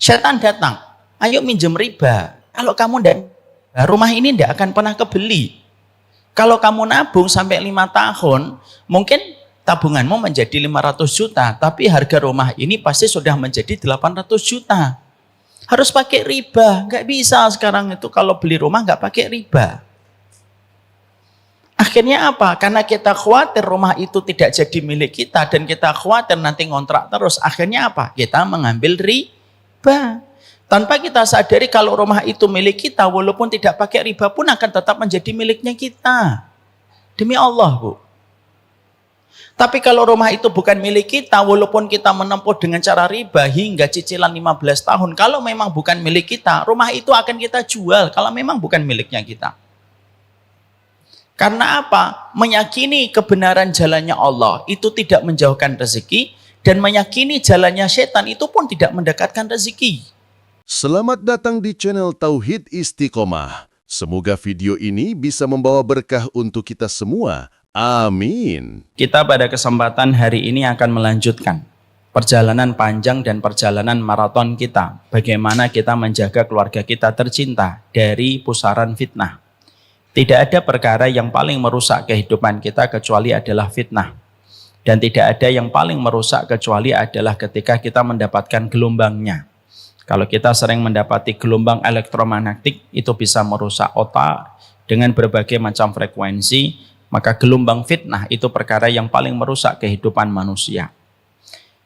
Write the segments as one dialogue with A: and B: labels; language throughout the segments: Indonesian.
A: Setan datang, ayo minjem riba. Kalau kamu rumah ini tidak akan pernah kebeli. Kalau kamu nabung sampai 5 tahun, mungkin tabunganmu menjadi 500 juta, tapi harga rumah ini pasti sudah menjadi 800 juta. Harus pakai riba, nggak bisa sekarang itu kalau beli rumah nggak pakai riba. Akhirnya apa? Karena kita khawatir rumah itu tidak jadi milik kita dan kita khawatir nanti ngontrak terus. Akhirnya apa? Kita mengambil riba. Tanpa kita sadari kalau rumah itu milik kita, walaupun tidak pakai riba pun akan tetap menjadi miliknya kita. Demi Allah, Bu. Tapi kalau rumah itu bukan milik kita, walaupun kita menempuh dengan cara riba hingga cicilan 15 tahun, kalau memang bukan milik kita, rumah itu akan kita jual kalau memang bukan miliknya kita. Karena apa? Meyakini kebenaran jalannya Allah itu tidak menjauhkan rezeki, dan meyakini jalannya setan itu pun tidak mendekatkan rezeki.
B: Selamat datang di channel Tauhid Istiqomah. Semoga video ini bisa membawa berkah untuk kita semua. Amin.
A: Kita pada kesempatan hari ini akan melanjutkan perjalanan panjang dan perjalanan maraton kita. Bagaimana kita menjaga keluarga kita tercinta dari pusaran fitnah. Tidak ada perkara yang paling merusak kehidupan kita kecuali adalah fitnah. Dan tidak ada yang paling merusak kecuali adalah ketika kita mendapatkan gelombangnya. Kalau kita sering mendapati gelombang elektromagnetik, itu bisa merusak otak dengan berbagai macam frekuensi, maka gelombang fitnah itu perkara yang paling merusak kehidupan manusia.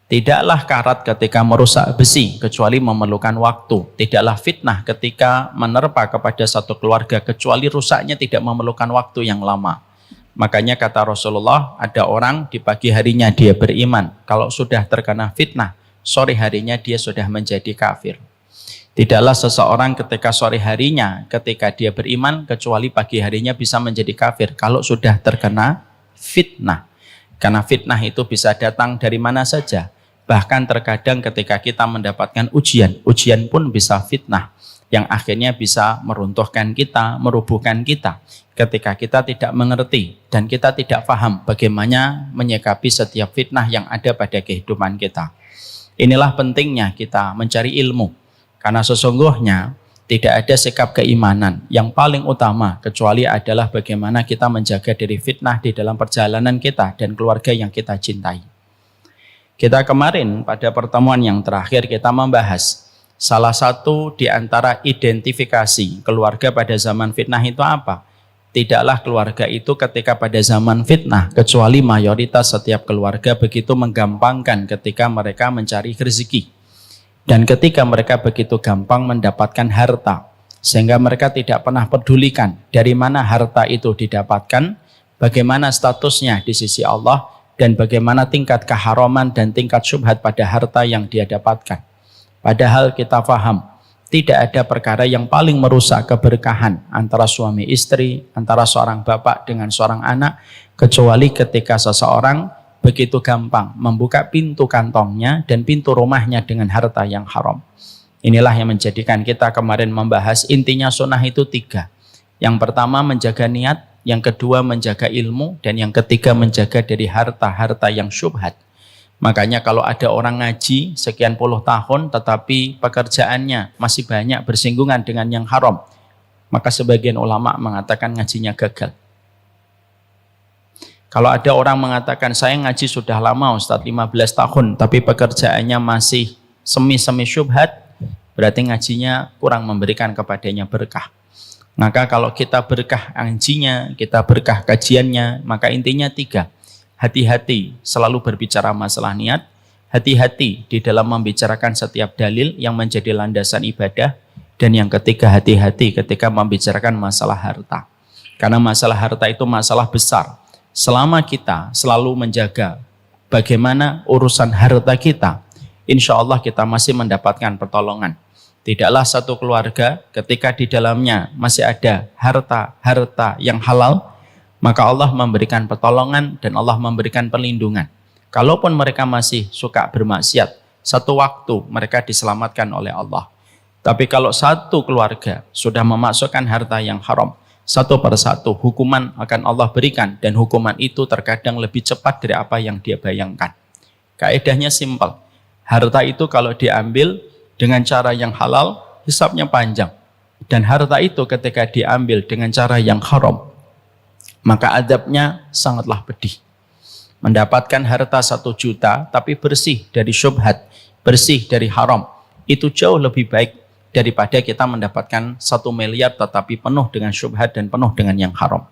A: Tidaklah karat ketika merusak besi, kecuali memerlukan waktu. Tidaklah fitnah ketika menerpa kepada satu keluarga, kecuali rusaknya tidak memerlukan waktu yang lama. Makanya kata Rasulullah, ada orang di pagi harinya dia beriman, kalau sudah terkena fitnah, sore harinya dia sudah menjadi kafir. Tidaklah seseorang ketika sore harinya, ketika dia beriman, kecuali pagi harinya bisa menjadi kafir kalau sudah terkena fitnah. Karena fitnah itu bisa datang dari mana saja. Bahkan terkadang ketika kita mendapatkan ujian, ujian pun bisa fitnah, yang akhirnya bisa meruntuhkan kita, merubuhkan kita. Ketika kita tidak mengerti dan kita tidak paham bagaimana menyikapi setiap fitnah yang ada pada kehidupan kita. Inilah pentingnya kita mencari ilmu, karena sesungguhnya tidak ada sikap keimanan yang paling utama kecuali adalah bagaimana kita menjaga dari fitnah di dalam perjalanan kita dan keluarga yang kita cintai. Kita kemarin pada pertemuan yang terakhir kita membahas salah satu di antara identifikasi keluarga pada zaman fitnah itu apa? Tidaklah keluarga itu ketika pada zaman fitnah, kecuali mayoritas setiap keluarga begitu menggampangkan ketika mereka mencari rezeki. Dan ketika mereka begitu gampang mendapatkan harta, sehingga mereka tidak pernah pedulikan dari mana harta itu didapatkan, bagaimana statusnya di sisi Allah, dan bagaimana tingkat keharaman dan tingkat syubhat pada harta yang dia dapatkan. Padahal kita paham, tidak ada perkara yang paling merusak keberkahan antara suami istri, antara seorang bapak dengan seorang anak, kecuali ketika seseorang begitu gampang membuka pintu kantongnya dan pintu rumahnya dengan harta yang haram. Inilah yang menjadikan kita kemarin membahas intinya sunnah itu 3. Yang pertama menjaga niat, yang kedua menjaga ilmu, dan yang ketiga menjaga dari harta-harta yang syubhat. Makanya kalau ada orang ngaji sekian puluh tahun tetapi pekerjaannya masih banyak bersinggungan dengan yang haram, maka sebagian ulama mengatakan ngajinya gagal. Kalau ada orang mengatakan saya ngaji sudah lama Ustaz 15 tahun tapi pekerjaannya masih semi-semi syubhat, berarti ngajinya kurang memberikan kepadanya berkah. Maka kalau kita berkah ngajinya, kita berkah kajiannya, maka intinya 3. Hati-hati selalu berbicara masalah niat, hati-hati di dalam membicarakan setiap dalil yang menjadi landasan ibadah, dan yang ketiga hati-hati ketika membicarakan masalah harta. Karena masalah harta itu masalah besar. Selama kita selalu menjaga bagaimana urusan harta kita, insya Allah kita masih mendapatkan pertolongan. Tidaklah satu keluarga ketika di dalamnya masih ada harta yang halal, maka Allah memberikan pertolongan dan Allah memberikan perlindungan. Kalaupun mereka masih suka bermaksiat, satu waktu mereka diselamatkan oleh Allah. Tapi kalau satu keluarga sudah memasukkan harta yang haram, satu persatu hukuman akan Allah berikan, dan hukuman itu terkadang lebih cepat dari apa yang dia bayangkan. Kaedahnya simpel. Harta itu kalau diambil dengan cara yang halal, hisabnya panjang. Dan harta itu ketika diambil dengan cara yang haram, maka adabnya sangatlah pedih. Mendapatkan harta 1 juta tapi bersih dari syubhat, bersih dari haram, itu jauh lebih baik daripada kita mendapatkan 1 miliar tetapi penuh dengan syubhat dan penuh dengan yang haram.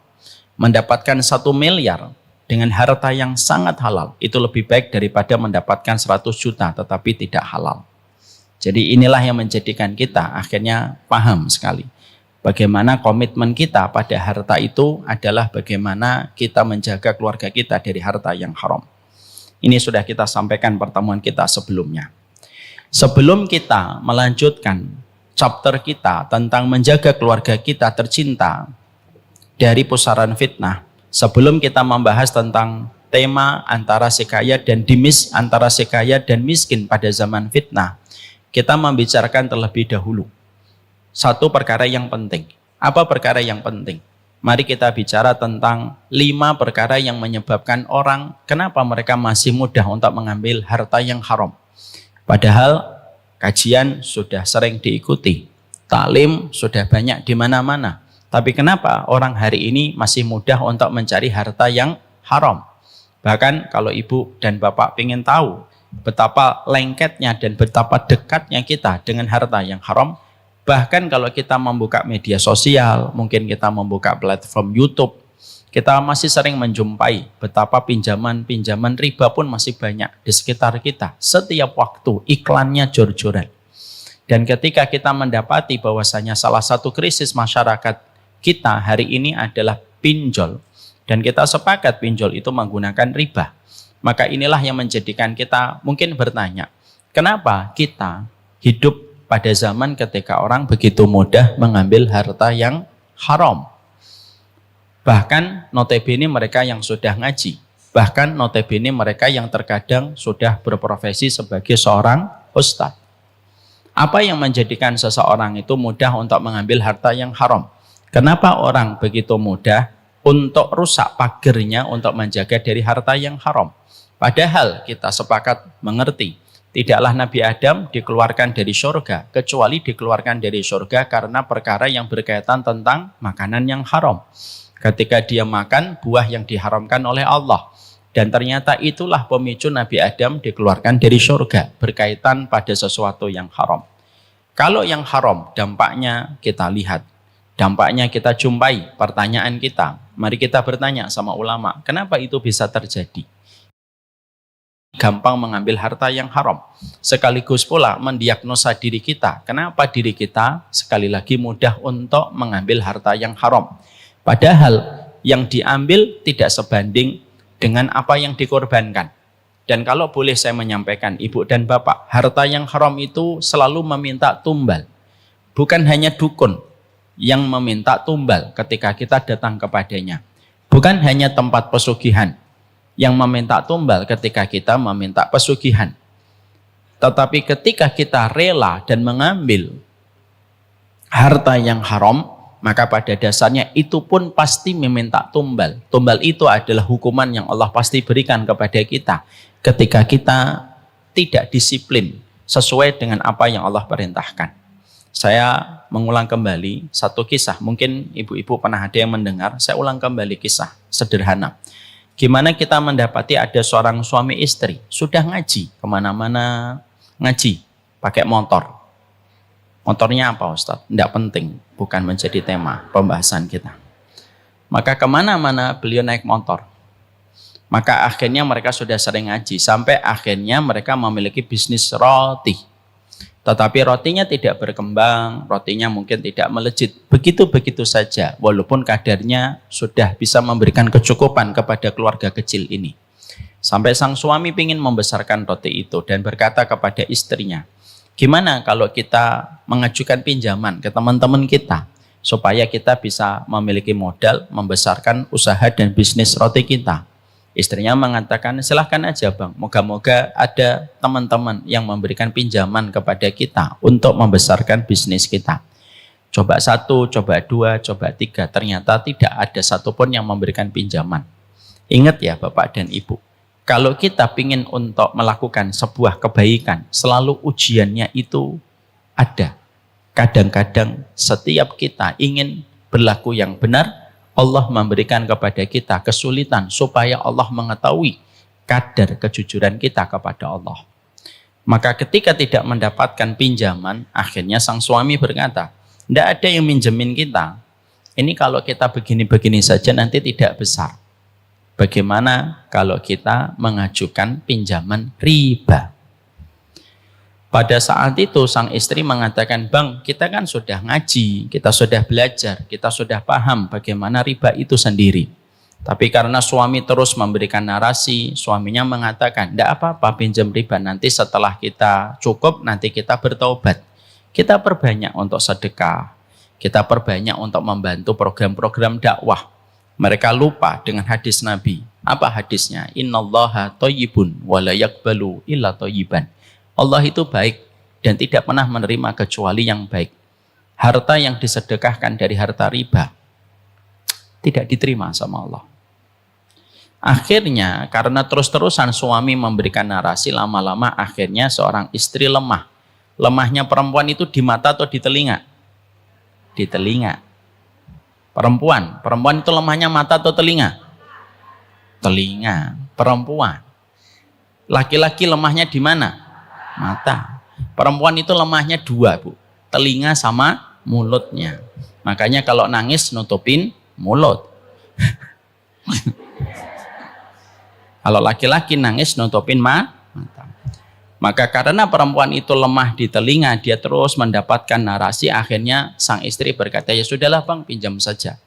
A: Mendapatkan 1 miliar dengan harta yang sangat halal, itu lebih baik daripada mendapatkan 100 juta tetapi tidak halal. Jadi inilah yang menjadikan kita akhirnya paham sekali bagaimana komitmen kita pada harta itu adalah bagaimana kita menjaga keluarga kita dari harta yang haram. Ini sudah kita sampaikan pertemuan kita sebelumnya. Sebelum kita melanjutkan chapter kita tentang menjaga keluarga kita tercinta dari pusaran fitnah, sebelum kita membahas tentang tema antara si kaya dan antara si kaya dan miskin pada zaman fitnah, kita membicarakan terlebih dahulu satu perkara yang penting. Apa perkara yang penting? Mari kita bicara tentang 5 perkara yang menyebabkan orang kenapa mereka masih mudah untuk mengambil harta yang haram. Padahal kajian sudah sering diikuti, taklim sudah banyak di mana-mana. Tapi kenapa orang hari ini masih mudah untuk mencari harta yang haram? Bahkan kalau ibu dan bapak ingin tahu betapa lengketnya dan betapa dekatnya kita dengan harta yang haram, bahkan kalau kita membuka media sosial, mungkin kita membuka platform YouTube, kita masih sering menjumpai betapa pinjaman riba pun masih banyak di sekitar kita. Setiap waktu iklannya jor-joran. Dan ketika kita mendapati bahwasanya salah satu krisis masyarakat kita hari ini adalah pinjol, dan kita sepakat pinjol itu menggunakan riba, maka inilah yang menjadikan kita mungkin bertanya, kenapa kita hidup pada zaman ketika orang begitu mudah mengambil harta yang haram? Bahkan notabene mereka yang sudah ngaji, bahkan notabene mereka yang terkadang sudah berprofesi sebagai seorang ustadz. Apa yang menjadikan seseorang itu mudah untuk mengambil harta yang haram? Kenapa orang begitu mudah untuk rusak pagernya untuk menjaga dari harta yang haram? Padahal kita sepakat mengerti, tidaklah Nabi Adam dikeluarkan dari surga, kecuali dikeluarkan dari surga karena perkara yang berkaitan tentang makanan yang haram. Ketika dia makan buah yang diharamkan oleh Allah. Dan ternyata itulah pemicu Nabi Adam dikeluarkan dari surga, berkaitan pada sesuatu yang haram. Kalau yang haram, dampaknya kita lihat, dampaknya kita jumpai. Pertanyaan kita, mari kita bertanya sama ulama, kenapa itu bisa terjadi? Gampang mengambil harta yang haram, sekaligus pula mendiagnosa diri kita, kenapa diri kita sekali lagi mudah untuk mengambil harta yang haram, padahal yang diambil tidak sebanding dengan apa yang dikorbankan. Dan kalau boleh saya menyampaikan ibu dan bapak, harta yang haram itu selalu meminta tumbal. Bukan hanya dukun yang meminta tumbal ketika kita datang kepadanya, bukan hanya tempat pesugihan yang meminta tumbal ketika kita meminta pesugihan. Tetapi ketika kita rela dan mengambil harta yang haram, maka pada dasarnya itu pun pasti meminta tumbal. Tumbal itu adalah hukuman yang Allah pasti berikan kepada kita ketika kita tidak disiplin sesuai dengan apa yang Allah perintahkan. Saya mengulang kembali satu kisah, mungkin ibu-ibu pernah ada yang mendengar, saya ulang kembali kisah sederhana. Gimana kita mendapati ada seorang suami istri, sudah ngaji, kemana-mana ngaji, pakai motor. Motornya apa Ustadz? Tidak penting, bukan menjadi tema pembahasan kita. Maka kemana-mana beliau naik motor. Maka akhirnya mereka sudah sering ngaji, sampai akhirnya mereka memiliki bisnis roti. Tetapi rotinya tidak berkembang, rotinya mungkin tidak melejit, begitu-begitu saja, walaupun kadarnya sudah bisa memberikan kecukupan kepada keluarga kecil ini. Sampai sang suami ingin membesarkan roti itu dan berkata kepada istrinya, gimana kalau kita mengajukan pinjaman ke teman-teman kita, supaya kita bisa memiliki modal, membesarkan usaha dan bisnis roti kita. Istrinya mengatakan, silahkan aja bang, moga-moga ada teman-teman yang memberikan pinjaman kepada kita untuk membesarkan bisnis kita. Coba 1, coba 2, coba 3, ternyata tidak ada satupun yang memberikan pinjaman. Ingat ya Bapak dan Ibu, kalau kita ingin untuk melakukan sebuah kebaikan, selalu ujiannya itu Ada. Kadang-kadang setiap kita ingin berlaku yang benar, Allah memberikan kepada kita kesulitan supaya Allah mengetahui kadar kejujuran kita kepada Allah. Maka ketika tidak mendapatkan pinjaman, akhirnya sang suami berkata, tidak ada yang minjemin kita. Ini kalau kita begini-begini saja nanti tidak besar. Bagaimana kalau kita mengajukan pinjaman riba? Pada saat itu sang istri mengatakan, bang, kita kan sudah ngaji, kita sudah belajar, kita sudah paham bagaimana riba itu sendiri. Tapi karena suami terus memberikan narasi, suaminya mengatakan, tidak apa-apa pinjam riba, nanti setelah kita cukup, nanti kita bertaubat. Kita perbanyak untuk sedekah, kita perbanyak untuk membantu program-program dakwah. Mereka lupa dengan hadis Nabi. Apa hadisnya? Innallaha thayyibun wa la yaqbalu illa thayyiban. Allah itu baik dan tidak pernah menerima kecuali yang baik. Harta yang disedekahkan dari harta riba tidak diterima sama Allah. Akhirnya karena terus-terusan suami memberikan narasi, lama-lama akhirnya seorang istri lemah. Lemahnya perempuan itu di mata atau di telinga? Di telinga. Perempuan itu lemahnya mata atau telinga? Telinga. Perempuan. Laki-laki lemahnya di mana? Mata. Perempuan itu lemahnya dua, Bu. Telinga sama mulutnya. Makanya kalau nangis nutupin mulut. Kalau laki-laki nangis nutupin mata. Maka karena perempuan itu lemah di telinga, dia terus mendapatkan narasi. Akhirnya sang istri berkata, ya sudahlah bang, pinjam saja.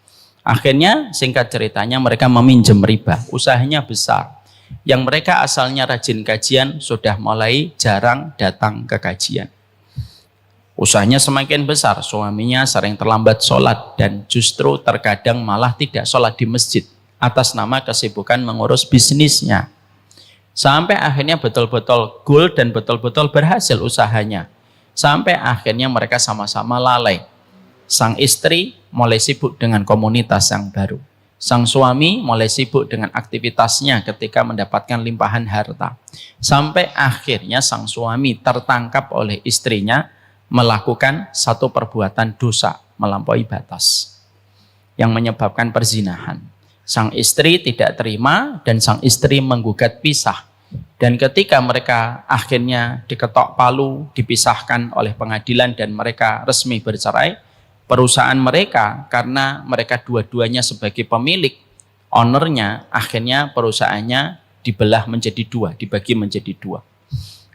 A: Akhirnya singkat ceritanya mereka meminjam riba. Usahanya besar. Yang mereka asalnya rajin kajian sudah mulai jarang datang ke kajian. Usahanya semakin besar, suaminya sering terlambat sholat dan justru terkadang malah tidak sholat di masjid atas nama kesibukan mengurus bisnisnya. Sampai akhirnya betul-betul goal dan betul-betul berhasil usahanya. Sampai akhirnya mereka sama-sama lalai. Sang istri mulai sibuk dengan komunitas yang baru. Sang suami mulai sibuk dengan aktivitasnya ketika mendapatkan limpahan harta. Sampai akhirnya sang suami tertangkap oleh istrinya melakukan satu perbuatan dosa melampaui batas yang menyebabkan perzinahan. Sang istri tidak terima dan sang istri menggugat pisah. Dan ketika mereka akhirnya diketok palu, dipisahkan oleh pengadilan dan mereka resmi bercerai, perusahaan mereka karena mereka dua-duanya sebagai pemilik, ownernya, akhirnya perusahaannya dibelah menjadi dua, dibagi menjadi dua.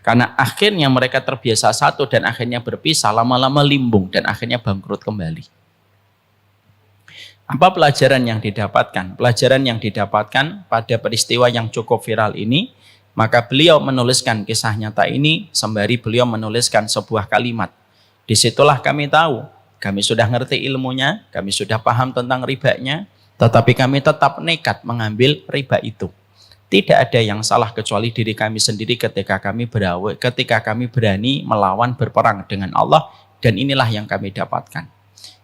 A: Karena akhirnya mereka terbiasa satu dan akhirnya berpisah, lama-lama limbung dan akhirnya bangkrut kembali. Apa pelajaran yang didapatkan? Pelajaran yang didapatkan pada peristiwa yang cukup viral ini, maka beliau menuliskan kisah nyata ini sembari beliau menuliskan sebuah kalimat. Disitulah kami tahu, kami sudah ngerti ilmunya, kami sudah paham tentang ribanya, tetapi kami tetap nekat mengambil riba itu. Tidak ada yang salah kecuali diri kami sendiri ketika kami berani melawan berperang dengan Allah, dan inilah yang kami dapatkan.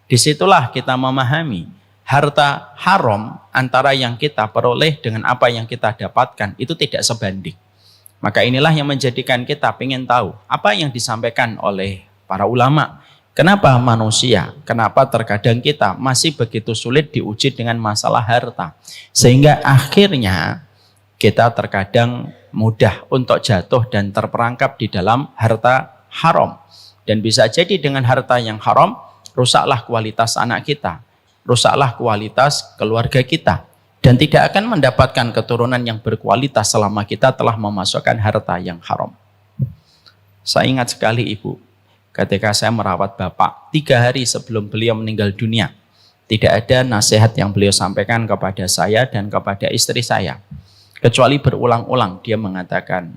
A: Disitulah kita memahami harta haram antara yang kita peroleh dengan apa yang kita dapatkan itu tidak sebanding. Maka inilah yang menjadikan kita ingin tahu apa yang disampaikan oleh para ulama. Kenapa manusia, kenapa terkadang kita masih begitu sulit diuji dengan masalah harta. Sehingga akhirnya kita terkadang mudah untuk jatuh dan terperangkap di dalam harta haram. Dan bisa jadi dengan harta yang haram, rusaklah kualitas anak kita, rusaklah kualitas keluarga kita, dan tidak akan mendapatkan keturunan yang berkualitas selama kita telah memasukkan harta yang haram. Saya ingat sekali ibu, ketika saya merawat bapak 3 hari sebelum beliau meninggal dunia, tidak ada nasihat yang beliau sampaikan kepada saya dan kepada istri saya, kecuali berulang-ulang dia mengatakan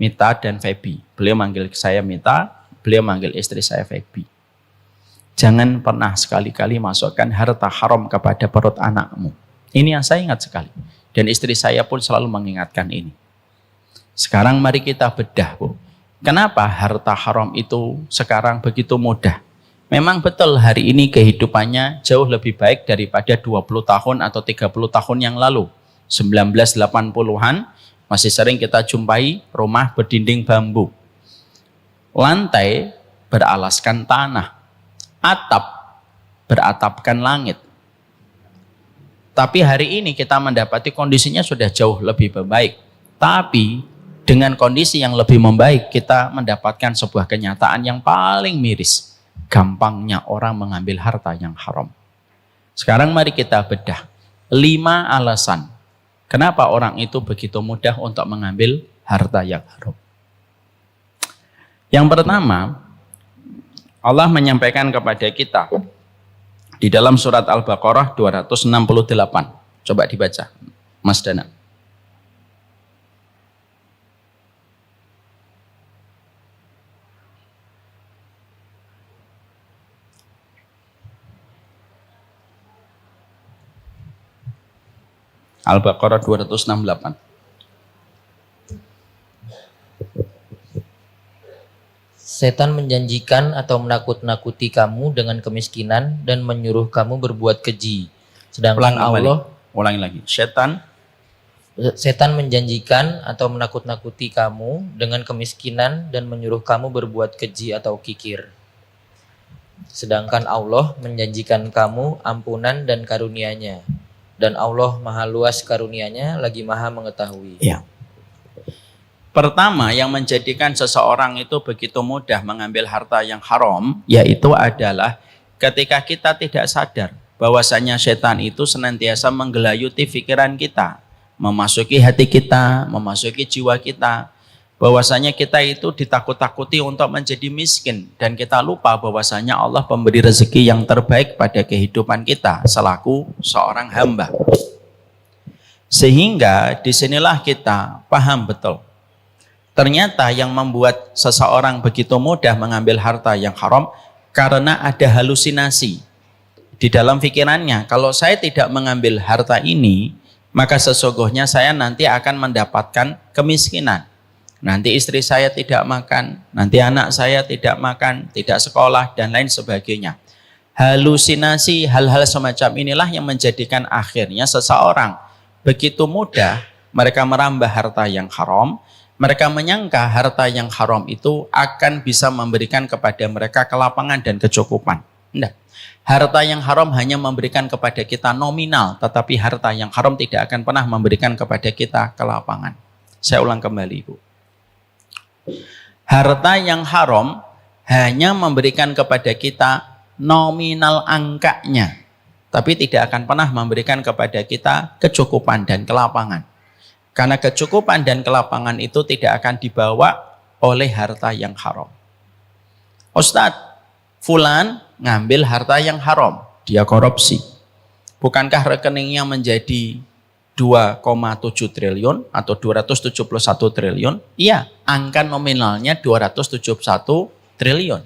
A: Mita dan Febi. Beliau manggil saya Mita, beliau manggil istri saya Febi. Jangan pernah sekali-kali masukkan harta haram kepada perut anakmu. Ini yang saya ingat sekali. Dan istri saya pun selalu mengingatkan ini. Sekarang mari kita bedah, Bu. Kenapa harta haram itu sekarang begitu mudah? Memang betul hari ini kehidupannya jauh lebih baik daripada 20 tahun atau 30 tahun yang lalu. 1980-an masih sering kita jumpai rumah berdinding bambu. Lantai beralaskan tanah, atap beratapkan langit. Tapi hari ini kita mendapati kondisinya sudah jauh lebih baik. Tapi dengan kondisi yang lebih membaik, kita mendapatkan sebuah kenyataan yang paling miris. Gampangnya orang mengambil harta yang haram. Sekarang mari kita bedah 5 alasan kenapa orang itu begitu mudah untuk mengambil harta yang haram. Yang pertama, Allah menyampaikan kepada kita di dalam surat Al-Baqarah 268. Coba dibaca, Mas Dana. Al-Baqarah 268.
C: Setan menjanjikan atau menakut-nakuti kamu dengan kemiskinan dan menyuruh kamu berbuat keji. Sedangkan
A: Ulangi lagi.
C: Setan menjanjikan atau menakut-nakuti kamu dengan kemiskinan dan menyuruh kamu berbuat keji atau kikir. Sedangkan Allah menjanjikan kamu ampunan dan karunia-Nya. Dan Allah maha luas karunia-Nya, lagi maha mengetahui.
A: Ya. Pertama yang menjadikan seseorang itu begitu mudah mengambil harta yang haram, yaitu adalah ketika kita tidak sadar bahwasanya setan itu senantiasa menggelayuti pikiran kita, memasuki hati kita, memasuki jiwa kita. Bahwasanya kita itu ditakut-takuti untuk menjadi miskin, dan kita lupa bahwasanya Allah pemberi rezeki yang terbaik pada kehidupan kita selaku seorang hamba. Sehingga disinilah kita paham betul. Ternyata yang membuat seseorang begitu mudah mengambil harta yang haram karena ada halusinasi di dalam pikirannya. Kalau saya tidak mengambil harta ini, maka sesungguhnya saya nanti akan mendapatkan kemiskinan. Nanti istri saya tidak makan, nanti anak saya tidak makan, tidak sekolah, dan lain sebagainya. Halusinasi, hal-hal semacam inilah yang menjadikan akhirnya seseorang begitu mudah mereka merambah harta yang haram. Mereka menyangka harta yang haram itu akan bisa memberikan kepada mereka kelapangan dan kecukupan. Tidak. Harta yang haram hanya memberikan kepada kita nominal, tetapi harta yang haram tidak akan pernah memberikan kepada kita kelapangan. Saya ulang kembali, Ibu. Harta yang haram hanya memberikan kepada kita nominal angkanya, tapi tidak akan pernah memberikan kepada kita kecukupan dan kelapangan. Karena kecukupan dan kelapangan itu tidak akan dibawa oleh harta yang haram. Ustadz, fulan ngambil harta yang haram, dia korupsi. Bukankah rekeningnya menjadi 2,7 triliun atau 271 triliun? Iya, angka nominalnya 271 triliun.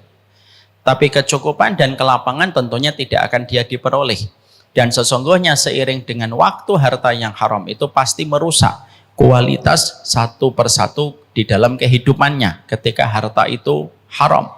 A: Tapi kecukupan dan kelapangan tentunya tidak akan dia diperoleh. Dan sesungguhnya seiring dengan waktu harta yang haram itu pasti merusak kualitas satu persatu di dalam kehidupannya ketika harta itu haram.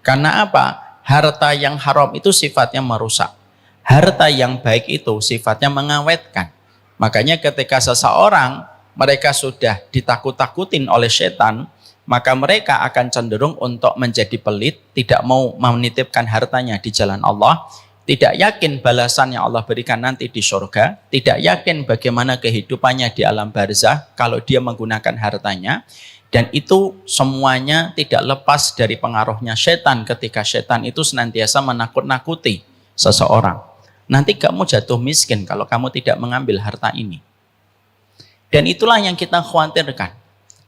A: Karena apa? Harta yang haram itu sifatnya merusak. Harta yang baik itu sifatnya mengawetkan. Makanya ketika seseorang mereka sudah ditakut-takutin oleh setan, maka mereka akan cenderung untuk menjadi pelit, tidak mau menitipkan hartanya di jalan Allah, tidak yakin balasan yang Allah berikan nanti di surga, tidak yakin bagaimana kehidupannya di alam barzah kalau dia menggunakan hartanya, dan itu semuanya tidak lepas dari pengaruhnya setan ketika setan itu senantiasa menakut-nakuti seseorang. Nanti kamu jatuh miskin kalau kamu tidak mengambil harta ini. Dan itulah yang kita khawatirkan.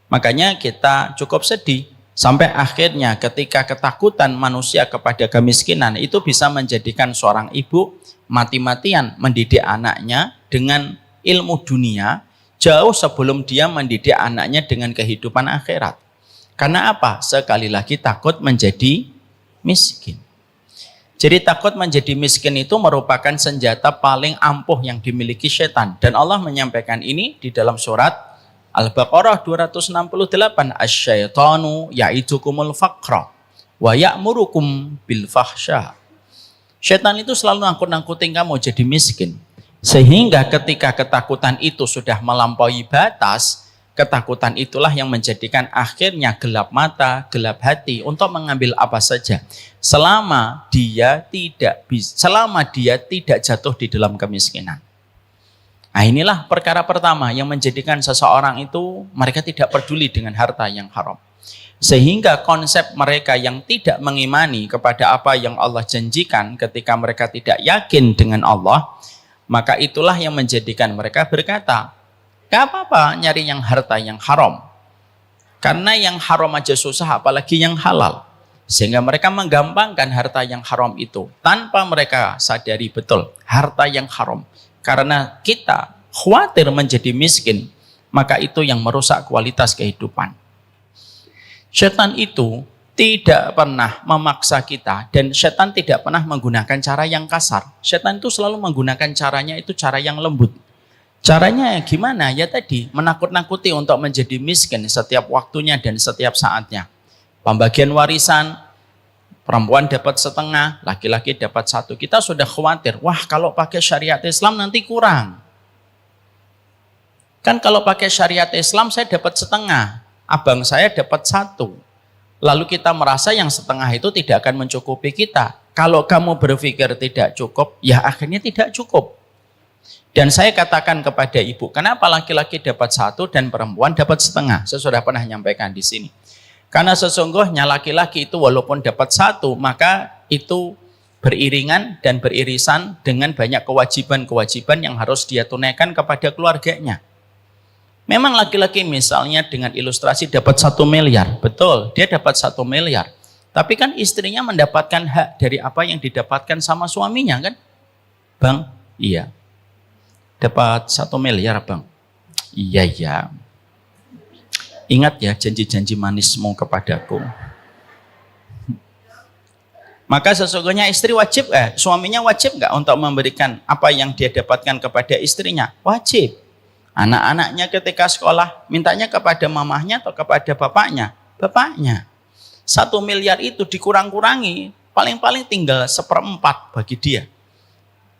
A: Makanya kita cukup sedih sampai akhirnya ketika ketakutan manusia kepada kemiskinan itu bisa menjadikan seorang ibu mati-matian mendidik anaknya dengan ilmu dunia jauh sebelum dia mendidik anaknya dengan kehidupan akhirat. Karena apa? Sekali lagi takut menjadi miskin. Jadi takut menjadi miskin itu merupakan senjata paling ampuh yang dimiliki setan. Dan Allah menyampaikan ini di dalam surat Al-Baqarah 268. Asyaitanu ya'idukumul faqra wa ya'murukum bil fahsya. Setan itu selalu nangkut-nangkutin kamu jadi miskin. Sehingga ketika ketakutan itu sudah melampaui batas, Ketakutan itulah yang menjadikan akhirnya gelap mata, gelap hati untuk mengambil apa saja. Selama dia tidak jatuh di dalam kemiskinan. Nah, inilah perkara pertama yang menjadikan seseorang itu mereka tidak peduli dengan harta yang haram. Sehingga konsep mereka yang tidak mengimani kepada apa yang Allah janjikan ketika mereka tidak yakin dengan Allah, maka itulah yang menjadikan mereka berkata, gak apa-apa nyari yang harta yang haram. Karena yang haram aja susah, apalagi yang halal. Sehingga mereka menggampangkan harta yang haram itu. Tanpa mereka sadari betul harta yang haram. Karena kita khawatir menjadi miskin, maka itu yang merusak kualitas kehidupan. Setan itu tidak pernah memaksa kita. Dan setan tidak pernah menggunakan cara yang kasar. Setan itu selalu menggunakan caranya itu cara yang lembut. Caranya gimana? Ya tadi, menakut-nakuti untuk menjadi miskin setiap waktunya dan setiap saatnya. Pembagian warisan, perempuan dapat setengah, laki-laki dapat satu. Kita sudah khawatir, wah kalau pakai syariat Islam nanti kurang. Kan kalau pakai syariat Islam saya dapat setengah, abang saya dapat satu. Lalu kita merasa yang setengah itu tidak akan mencukupi kita. Kalau kamu berpikir tidak cukup, ya akhirnya tidak cukup. Dan saya katakan kepada ibu, kenapa laki-laki dapat satu dan perempuan dapat setengah? Saya sudah pernah menyampaikan di sini. Karena sesungguhnya laki-laki itu walaupun dapat satu, maka itu beriringan dan beririsan dengan banyak kewajiban-kewajiban yang harus dia tunaikan kepada keluarganya. Memang laki-laki misalnya dengan ilustrasi dapat 1 miliar, betul, dia dapat 1 miliar. Tapi kan istrinya mendapatkan hak dari apa yang didapatkan sama suaminya kan? Bang, iya. Dapat 1 miliar bang. Iya. Ingat ya janji-janji manismu kepadaku. Maka sesungguhnya istri wajib suaminya wajib nggak untuk memberikan apa yang dia dapatkan kepada istrinya? Wajib. Anak-anaknya ketika sekolah mintanya kepada mamahnya atau kepada bapaknya? Bapaknya. 1 miliar itu dikurang-kurangi, paling-paling tinggal 1/4 bagi dia.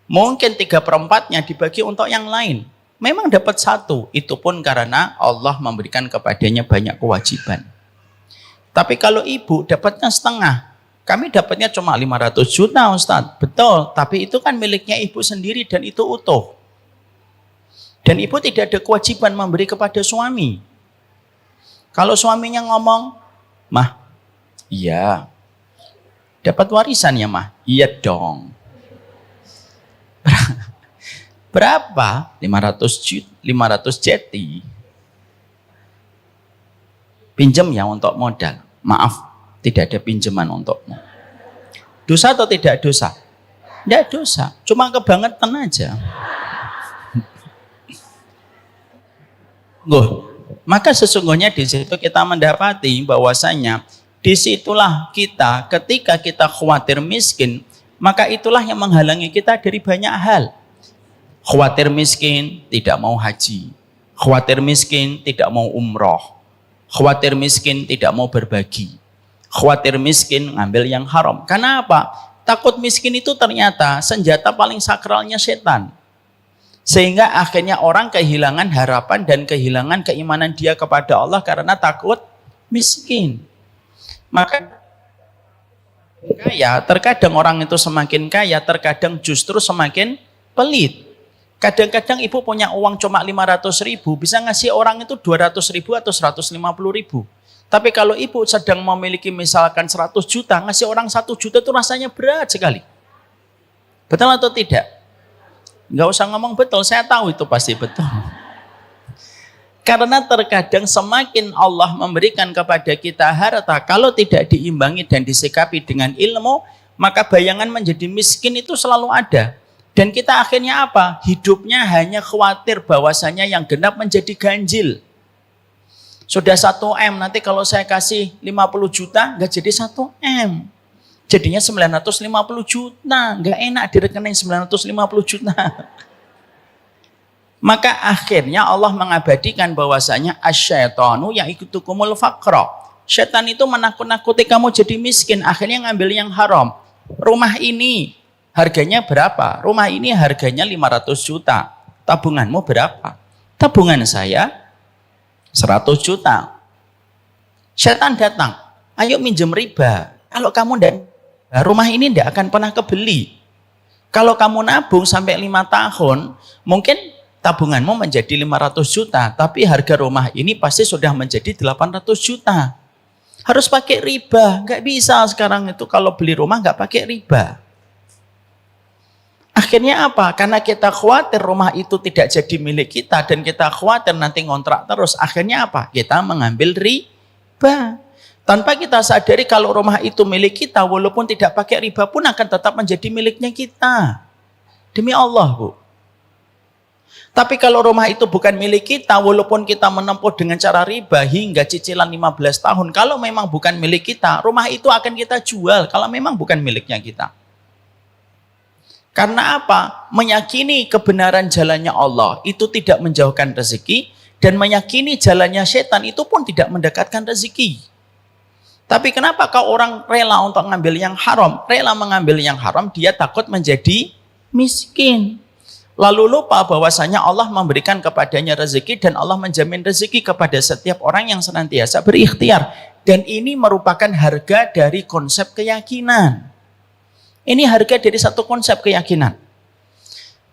A: Mungkin 3/4-nya dibagi untuk yang lain. Memang dapat 1, itu pun karena Allah memberikan kepadanya banyak kewajiban. Tapi kalau ibu dapatnya setengah, kami dapatnya cuma 500 juta Ustadz. Betul, tapi itu kan miliknya ibu sendiri dan itu utuh. Dan ibu tidak ada kewajiban memberi kepada suami. Kalau suaminya ngomong, mah, iya. Dapat warisan ya mah? Iya dong. Berapa? 500 jeti. Pinjam ya untuk modal. Maaf, tidak ada pinjaman untukmu. Dosa atau tidak dosa? Tidak dosa, cuma kebangetan aja. Maka sesungguhnya di situ kita mendapati bahwasanya disitulah kita ketika kita khawatir miskin, maka itulah yang menghalangi kita dari banyak hal. Khawatir miskin, tidak mau haji. Khawatir miskin, tidak mau umroh. Khawatir miskin, tidak mau berbagi. Khawatir miskin, ngambil yang haram. Karena apa? Takut miskin itu ternyata senjata paling sakralnya setan. Sehingga akhirnya orang kehilangan harapan dan kehilangan keimanan dia kepada Allah karena takut miskin. Maka kaya, terkadang orang itu semakin kaya, terkadang justru semakin pelit. Kadang-kadang ibu punya uang cuma 500.000, bisa ngasih orang itu 200.000 atau 150.000. Tapi kalau ibu sedang memiliki misalkan 100 juta, ngasih orang 1 juta itu rasanya berat sekali. Betul atau tidak? Nggak usah ngomong betul, saya tahu itu pasti betul. Karena terkadang semakin Allah memberikan kepada kita harta, kalau tidak diimbangi dan disikapi dengan ilmu, maka bayangan menjadi miskin itu selalu ada. Dan kita akhirnya apa? Hidupnya hanya khawatir bahwasanya yang genap menjadi ganjil. Sudah 1 M, nanti kalau saya kasih 50 juta, nggak jadi 1 M. Jadinya 950 juta, nggak enak di rekening 950 juta. Maka akhirnya Allah mengabadikan bahwasanya asyaitanu ya'ikutukumul faqra. Setan itu menakut-nakuti kamu jadi miskin, akhirnya ngambil yang haram. Rumah ini harganya berapa? Rumah ini harganya 500 juta. Tabunganmu berapa? Tabungan saya 100 juta. Setan datang, ayo minjem riba. Kalau kamu ndak, rumah ini ndak akan pernah kebeli. Kalau kamu nabung sampai 5 tahun, mungkin tabunganmu menjadi 500 juta, tapi harga rumah ini pasti sudah menjadi 800 juta. Harus pakai riba, nggak bisa sekarang itu kalau beli rumah nggak pakai riba. Akhirnya apa? Karena kita khawatir rumah itu tidak jadi milik kita dan kita khawatir nanti ngontrak terus. Akhirnya apa? Kita mengambil riba. Tanpa kita sadari kalau rumah itu milik kita, walaupun tidak pakai riba pun akan tetap menjadi miliknya kita. Demi Allah, Bu. Tapi kalau rumah itu bukan milik kita, walaupun kita menempuh dengan cara riba hingga cicilan 15 tahun, kalau memang bukan milik kita, rumah itu akan kita jual kalau memang bukan miliknya kita. Karena apa? Meyakini kebenaran jalannya Allah itu tidak menjauhkan rezeki, dan meyakini jalannya setan itu pun tidak mendekatkan rezeki. Tapi kenapa kau orang rela untuk mengambil yang haram? Rela mengambil yang haram, dia takut menjadi miskin. Lalu lupa bahwasanya Allah memberikan kepadanya rezeki dan Allah menjamin rezeki kepada setiap orang yang senantiasa berikhtiar. Dan ini merupakan harga dari konsep keyakinan. Ini harga dari satu konsep keyakinan.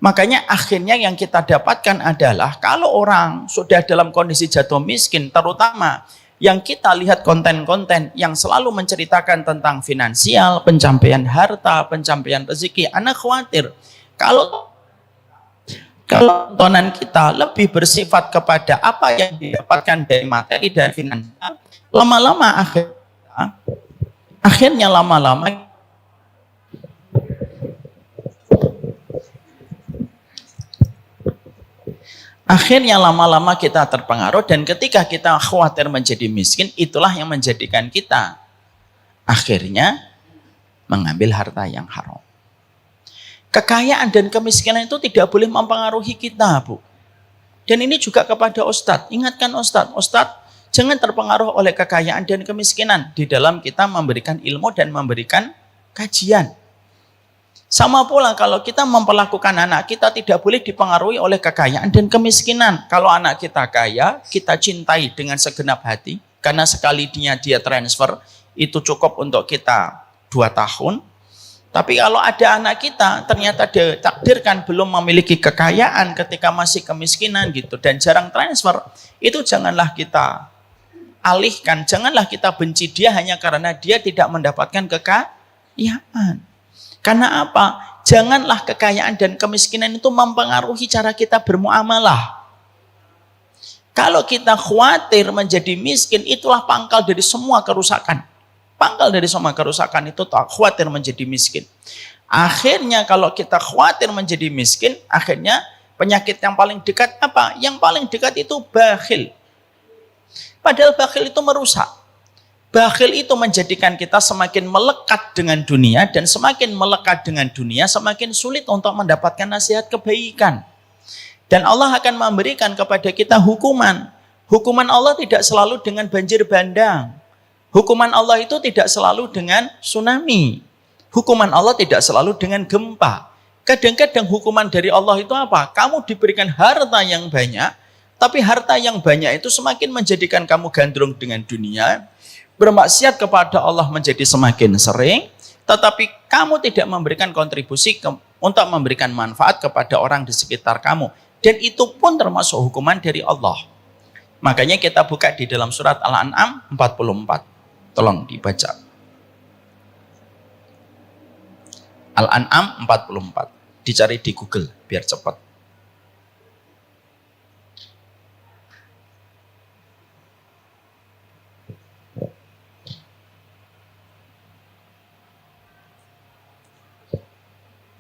A: Makanya akhirnya yang kita dapatkan adalah kalau orang sudah dalam kondisi jatuh miskin, terutama yang kita lihat konten-konten yang selalu menceritakan tentang finansial, pencapaian harta, pencapaian rezeki, anak khawatir kalau tontonan kita lebih bersifat kepada apa yang didapatkan dari materi dan finansial, lama-lama akhirnya lama-lama kita terpengaruh, dan ketika kita khawatir menjadi miskin, itulah yang menjadikan kita akhirnya mengambil harta yang haram. Kekayaan dan kemiskinan itu tidak boleh mempengaruhi kita, Bu. Dan ini juga kepada Ustadz. Ingatkan Ustadz jangan terpengaruh oleh kekayaan dan kemiskinan di dalam kita memberikan ilmu dan memberikan kajian. Sama pula kalau kita memperlakukan anak kita tidak boleh dipengaruhi oleh kekayaan dan kemiskinan. Kalau anak kita kaya, kita cintai dengan segenap hati. Karena sekali dia transfer, itu cukup untuk kita 2 tahun. Tapi kalau ada anak kita, ternyata ditakdirkan belum memiliki kekayaan ketika masih kemiskinan gitu, dan jarang transfer, itu janganlah kita alihkan, janganlah kita benci dia hanya karena dia tidak mendapatkan kekayaan. Karena apa? Janganlah kekayaan dan kemiskinan itu mempengaruhi cara kita bermuamalah. Kalau kita khawatir menjadi miskin, itulah pangkal dari semua kerusakan. Pangkal dari semua kerusakan itu khawatir menjadi miskin. Akhirnya kalau kita khawatir menjadi miskin, akhirnya penyakit yang paling dekat apa? Yang paling dekat itu bakhil. Padahal bakhil itu merusak. Bakhil itu menjadikan kita semakin melekat dengan dunia, dan semakin melekat dengan dunia semakin sulit untuk mendapatkan nasihat kebaikan. Dan Allah akan memberikan kepada kita hukuman. Hukuman Allah tidak selalu dengan banjir bandang. Hukuman Allah itu tidak selalu dengan tsunami. Hukuman Allah tidak selalu dengan gempa. Kadang-kadang hukuman dari Allah itu apa? Kamu diberikan harta yang banyak, tapi harta yang banyak itu semakin menjadikan kamu gandrung dengan dunia, bermaksiat kepada Allah menjadi semakin sering, tetapi kamu tidak memberikan kontribusi untuk memberikan manfaat kepada orang di sekitar kamu. Dan itu pun termasuk hukuman dari Allah. Makanya kita buka di dalam surat Al-An'am 44. Tolong dibaca. Al-An'am 44. Dicari di Google biar cepat.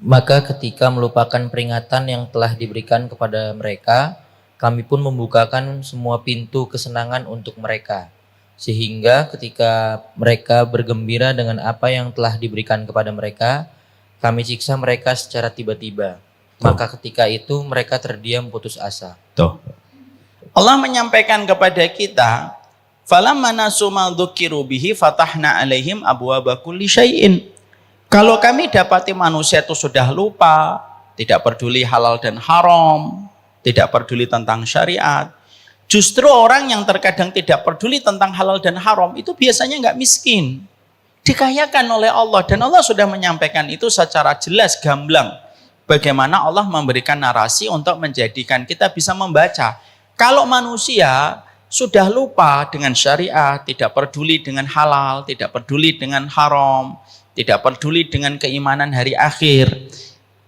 C: Maka ketika melupakan peringatan yang telah diberikan kepada mereka, kami pun membukakan semua pintu kesenangan untuk mereka. Sehingga ketika mereka bergembira dengan apa yang telah diberikan kepada mereka, kami siksa mereka secara tiba-tiba. Maka ketika itu mereka terdiam putus asa.
A: Tuh. Allah menyampaikan kepada kita, falamma nasu ma dzukiru bihi fatahna alaihim abwaaba kulli syai'in. Kalau kami dapati manusia itu sudah lupa, tidak peduli halal dan haram, tidak peduli tentang syariat, Justru orang yang terkadang tidak peduli tentang halal dan haram itu biasanya nggak miskin. Dikayakan oleh Allah. Dan Allah sudah menyampaikan itu secara jelas, gamblang. Bagaimana Allah memberikan narasi untuk menjadikan kita bisa membaca. Kalau manusia sudah lupa dengan syariat, tidak peduli dengan halal, tidak peduli dengan haram, tidak peduli dengan keimanan hari akhir,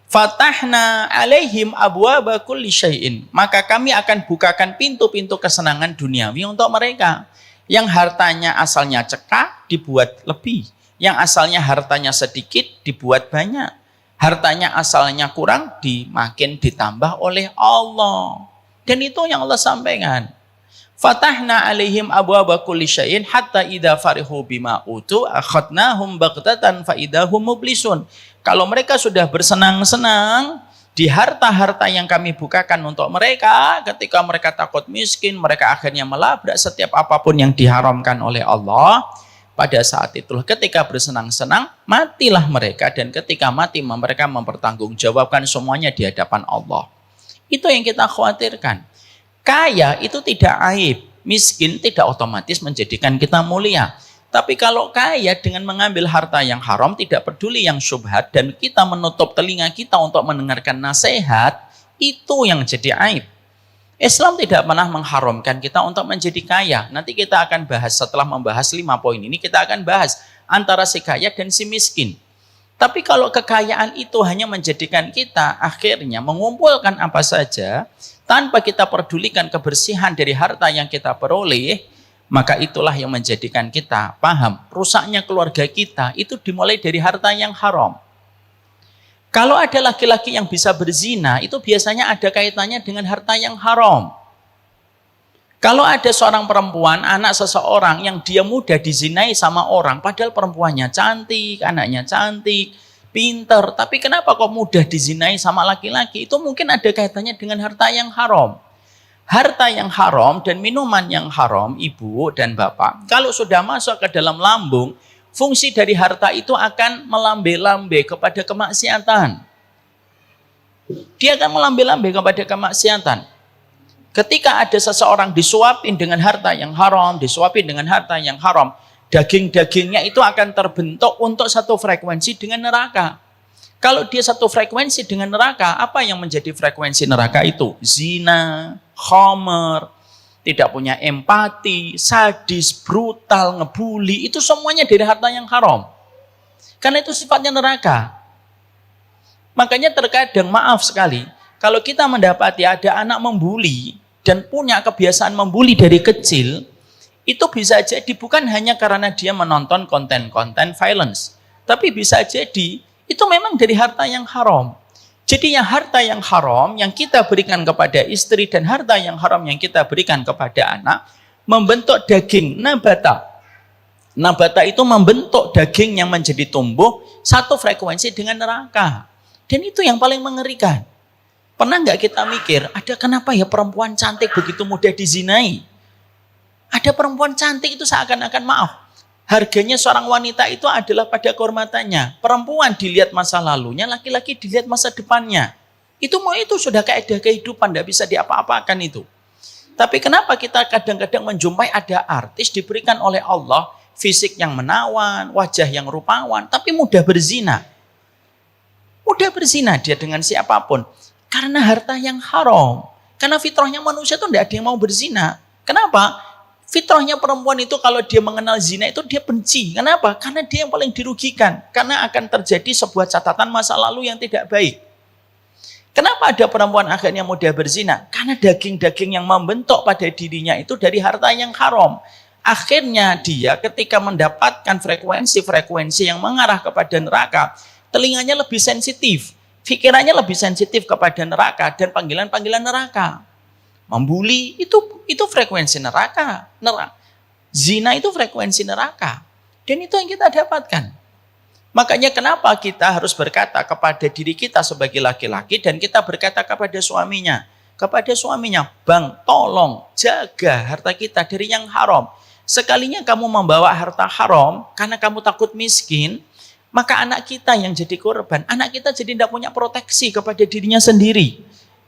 A: fatahna alaihim abwaba kulli syai'in, maka kami akan bukakan pintu-pintu kesenangan duniawi untuk mereka. Yang hartanya asalnya cekak dibuat lebih, yang asalnya hartanya sedikit dibuat banyak, hartanya asalnya kurang makin ditambah oleh Allah. Dan itu yang Allah sampaikan. Fatahna alaihim abwaba kulli syai'in hatta idza farihu bima utu akhadnahum baghtatan fa idahum mublisun. Kalau mereka sudah bersenang-senang di harta-harta yang kami bukakan untuk mereka, ketika mereka takut miskin, mereka akhirnya melabrak setiap apapun yang diharamkan oleh Allah. Pada saat itulah ketika bersenang-senang, matilah mereka, dan ketika mati mereka mempertanggungjawabkan semuanya di hadapan Allah. Itu yang kita khawatirkan. Kaya itu tidak aib, miskin tidak otomatis menjadikan kita mulia. Tapi kalau kaya dengan mengambil harta yang haram, tidak peduli yang syubhat, dan kita menutup telinga kita untuk mendengarkan nasihat, itu yang jadi aib. Islam tidak pernah mengharamkan kita untuk menjadi kaya. Nanti kita akan bahas, setelah membahas 5 poin ini, kita akan bahas antara si kaya dan si miskin. Tapi kalau kekayaan itu hanya menjadikan kita akhirnya mengumpulkan apa saja, tanpa kita pedulikan kebersihan dari harta yang kita peroleh, maka itulah yang menjadikan kita paham rusaknya keluarga kita itu dimulai dari harta yang haram. Kalau ada laki-laki yang bisa berzina, itu biasanya ada kaitannya dengan harta yang haram. Kalau ada seorang perempuan, anak seseorang yang dia mudah dizinai sama orang, padahal perempuannya cantik, anaknya cantik, pinter, tapi kenapa kok mudah dizinai sama laki-laki? Itu mungkin ada kaitannya dengan harta yang haram. Harta yang haram dan minuman yang haram, ibu dan bapak, kalau sudah masuk ke dalam lambung, fungsi dari harta itu akan melambe-lambe kepada kemaksiatan. Dia akan melambe-lambe kepada kemaksiatan. Ketika ada seseorang disuapin dengan harta yang haram, disuapin dengan harta yang haram, daging-dagingnya itu akan terbentuk untuk satu frekuensi dengan neraka. Kalau dia satu frekuensi dengan neraka, apa yang menjadi frekuensi neraka itu? Zina, khamar, tidak punya empati, sadis, brutal, ngebully, itu semuanya dari harta yang haram. Karena itu sifatnya neraka. Makanya terkadang, maaf sekali, kalau kita mendapati ada anak membuli dan punya kebiasaan membuli dari kecil, itu bisa jadi bukan hanya karena dia menonton konten-konten violence, tapi bisa jadi itu memang dari harta yang haram. Jadi yang harta yang haram yang kita berikan kepada istri dan harta yang haram yang kita berikan kepada anak membentuk daging nabata. Nabata itu membentuk daging yang menjadi tumbuh satu frekuensi dengan neraka. Dan itu yang paling mengerikan. Pernah nggak kita mikir, ada kenapa ya perempuan cantik begitu mudah dizinai? Ada perempuan cantik itu seakan-akan maaf. Harganya seorang wanita itu adalah pada kehormatannya. Perempuan dilihat masa lalunya, laki-laki dilihat masa depannya. Itu sudah kaidah kehidupan, tidak bisa diapa-apakan itu. Tapi kenapa kita kadang-kadang menjumpai ada artis diberikan oleh Allah fisik yang menawan, wajah yang rupawan, tapi mudah berzina. Mudah berzina dia dengan siapapun. Karena harta yang haram. Karena fitrahnya manusia itu tidak ada yang mau berzina. Kenapa? Fitrahnya perempuan itu kalau dia mengenal zina itu dia benci. Kenapa? Karena dia yang paling dirugikan. Karena akan terjadi sebuah catatan masa lalu yang tidak baik. Kenapa ada perempuan akhirnya mudah berzina? Karena daging-daging yang membentuk pada dirinya itu dari harta yang haram. Akhirnya dia ketika mendapatkan frekuensi-frekuensi yang mengarah kepada neraka, telinganya lebih sensitif. Pikirannya lebih sensitif kepada neraka dan panggilan-panggilan neraka. Membuli itu frekuensi neraka. Zina itu frekuensi neraka. Dan itu yang kita dapatkan. Makanya kenapa kita harus berkata kepada diri kita sebagai laki-laki dan kita berkata kepada suaminya. Kepada suaminya, Bang, tolong jaga harta kita dari yang haram. Sekalinya kamu membawa harta haram karena kamu takut miskin, maka anak kita yang jadi korban. Anak kita jadi tidak punya proteksi kepada dirinya sendiri.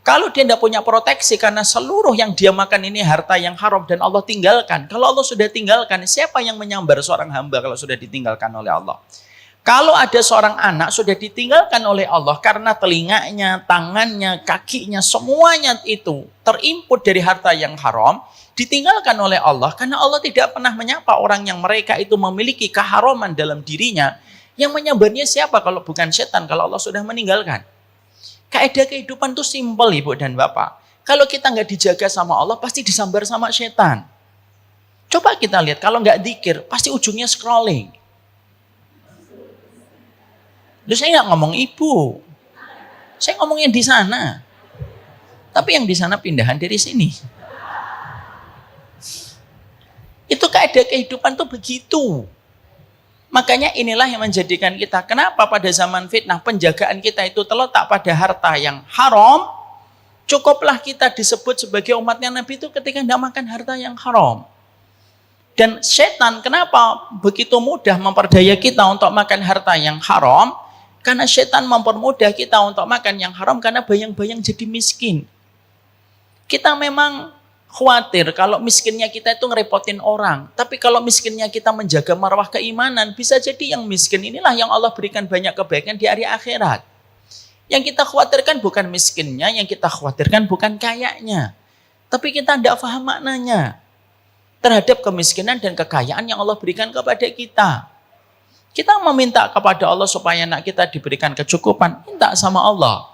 A: Kalau dia tidak punya proteksi karena seluruh yang dia makan ini harta yang haram dan Allah tinggalkan. Kalau Allah sudah tinggalkan, siapa yang menyambar seorang hamba kalau sudah ditinggalkan oleh Allah? Kalau ada seorang anak sudah ditinggalkan oleh Allah karena telinganya, tangannya, kakinya, semuanya itu terinput dari harta yang haram, ditinggalkan oleh Allah karena Allah tidak pernah menyapa orang yang mereka itu memiliki keharaman dalam dirinya. Yang menyambarnya siapa kalau bukan setan kalau Allah sudah meninggalkan? Kaidah kehidupan itu simpel, Ibu dan Bapak. Kalau kita nggak dijaga sama Allah, pasti disambar sama setan. Coba kita lihat, kalau nggak dzikir, pasti ujungnya scrolling. Loh, saya nggak ngomong ibu. Saya ngomongnya di sana. Tapi yang di sana pindahan dari sini. Itu kaidah kehidupan tuh begitu. Makanya inilah yang menjadikan kita, kenapa pada zaman fitnah penjagaan kita itu terletak pada harta yang haram, cukuplah kita disebut sebagai umatnya Nabi itu ketika tidak makan harta yang haram. Dan setan kenapa begitu mudah memperdaya kita untuk makan harta yang haram? Karena setan mempermudah kita untuk makan yang haram karena bayang-bayang jadi miskin. Kita memang khawatir kalau miskinnya kita itu ngerepotin orang. Tapi kalau miskinnya kita menjaga marwah keimanan, bisa jadi yang miskin inilah yang Allah berikan banyak kebaikan di hari akhirat. Yang kita khawatirkan bukan miskinnya, yang kita khawatirkan bukan kayanya. Tapi kita tidak paham maknanya terhadap kemiskinan dan kekayaan yang Allah berikan kepada kita. Kita meminta kepada Allah supaya anak kita diberikan kecukupan, minta sama Allah.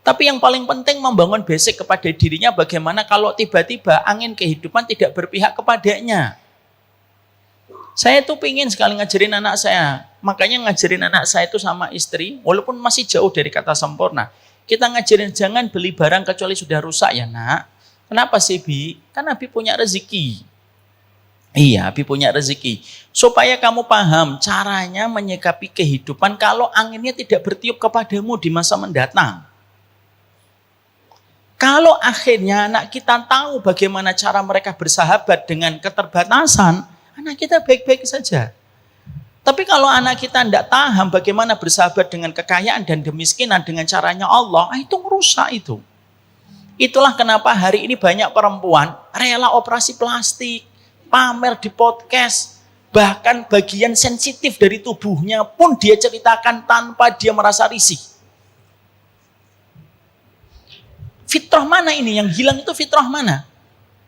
A: Tapi yang paling penting membangun basic kepada dirinya bagaimana kalau tiba-tiba angin kehidupan tidak berpihak kepadanya. Saya tuh pingin sekali ngajarin anak saya. Makanya ngajarin anak saya itu sama istri, walaupun masih jauh dari kata sempurna. Kita ngajarin jangan beli barang kecuali sudah rusak ya nak. Kenapa sih Bi? Karena Bi punya rezeki. Iya, Bi punya rezeki. Supaya kamu paham caranya menyikapi kehidupan kalau anginnya tidak bertiup kepadamu di masa mendatang. Kalau akhirnya anak kita tahu bagaimana cara mereka bersahabat dengan keterbatasan, anak kita baik-baik saja. Tapi kalau anak kita tidak paham bagaimana bersahabat dengan kekayaan dan kemiskinan dengan caranya Allah, itu merusak itu. Itulah kenapa hari ini banyak perempuan rela operasi plastik, pamer di podcast, bahkan bagian sensitif dari tubuhnya pun dia ceritakan tanpa dia merasa risih. Fitrah mana ini? Yang hilang itu fitrah mana?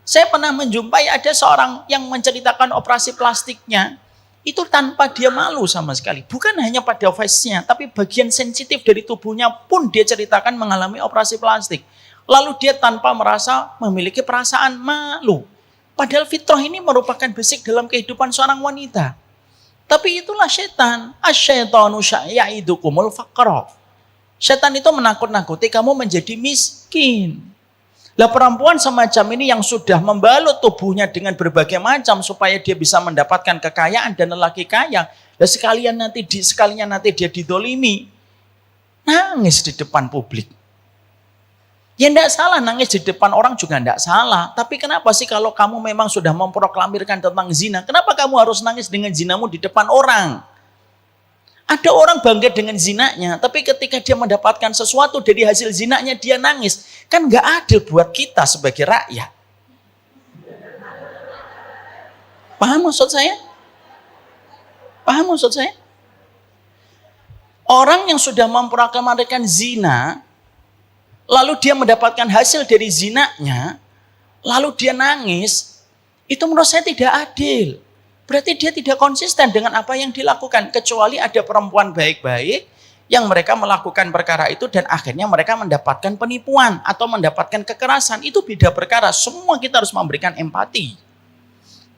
A: Saya pernah menjumpai ada seorang yang menceritakan operasi plastiknya, itu tanpa dia malu sama sekali. Bukan hanya pada face-nya, tapi bagian sensitif dari tubuhnya pun dia ceritakan mengalami operasi plastik. Lalu dia tanpa merasa memiliki perasaan malu. Padahal fitrah ini merupakan basic dalam kehidupan seorang wanita. Tapi itulah setan. Asyaitanu ya'idukumul faqra. Setan itu menakut-nakuti kamu menjadi miskin. Lah perempuan semacam ini yang sudah membalut tubuhnya dengan berbagai macam supaya dia bisa mendapatkan kekayaan dan lelaki kaya. Lah sekalian nanti dia didolimi. Nangis di depan publik. Ya enggak salah nangis di depan orang juga enggak salah. Tapi kenapa sih kalau kamu memang sudah memproklamirkan tentang zina, kenapa kamu harus nangis dengan zinamu di depan orang? Ada orang bangga dengan zinanya, tapi ketika dia mendapatkan sesuatu dari hasil zinanya dia nangis. Kan nggak adil buat kita sebagai rakyat. Paham maksud saya? Paham maksud saya? Orang yang sudah memproklamirkan zina, lalu dia mendapatkan hasil dari zinanya, lalu dia nangis, itu menurut saya tidak adil. Berarti dia tidak konsisten dengan apa yang dilakukan. Kecuali ada perempuan baik-baik yang mereka melakukan perkara itu dan akhirnya mereka mendapatkan penipuan atau mendapatkan kekerasan. Itu beda perkara. Semua kita harus memberikan empati.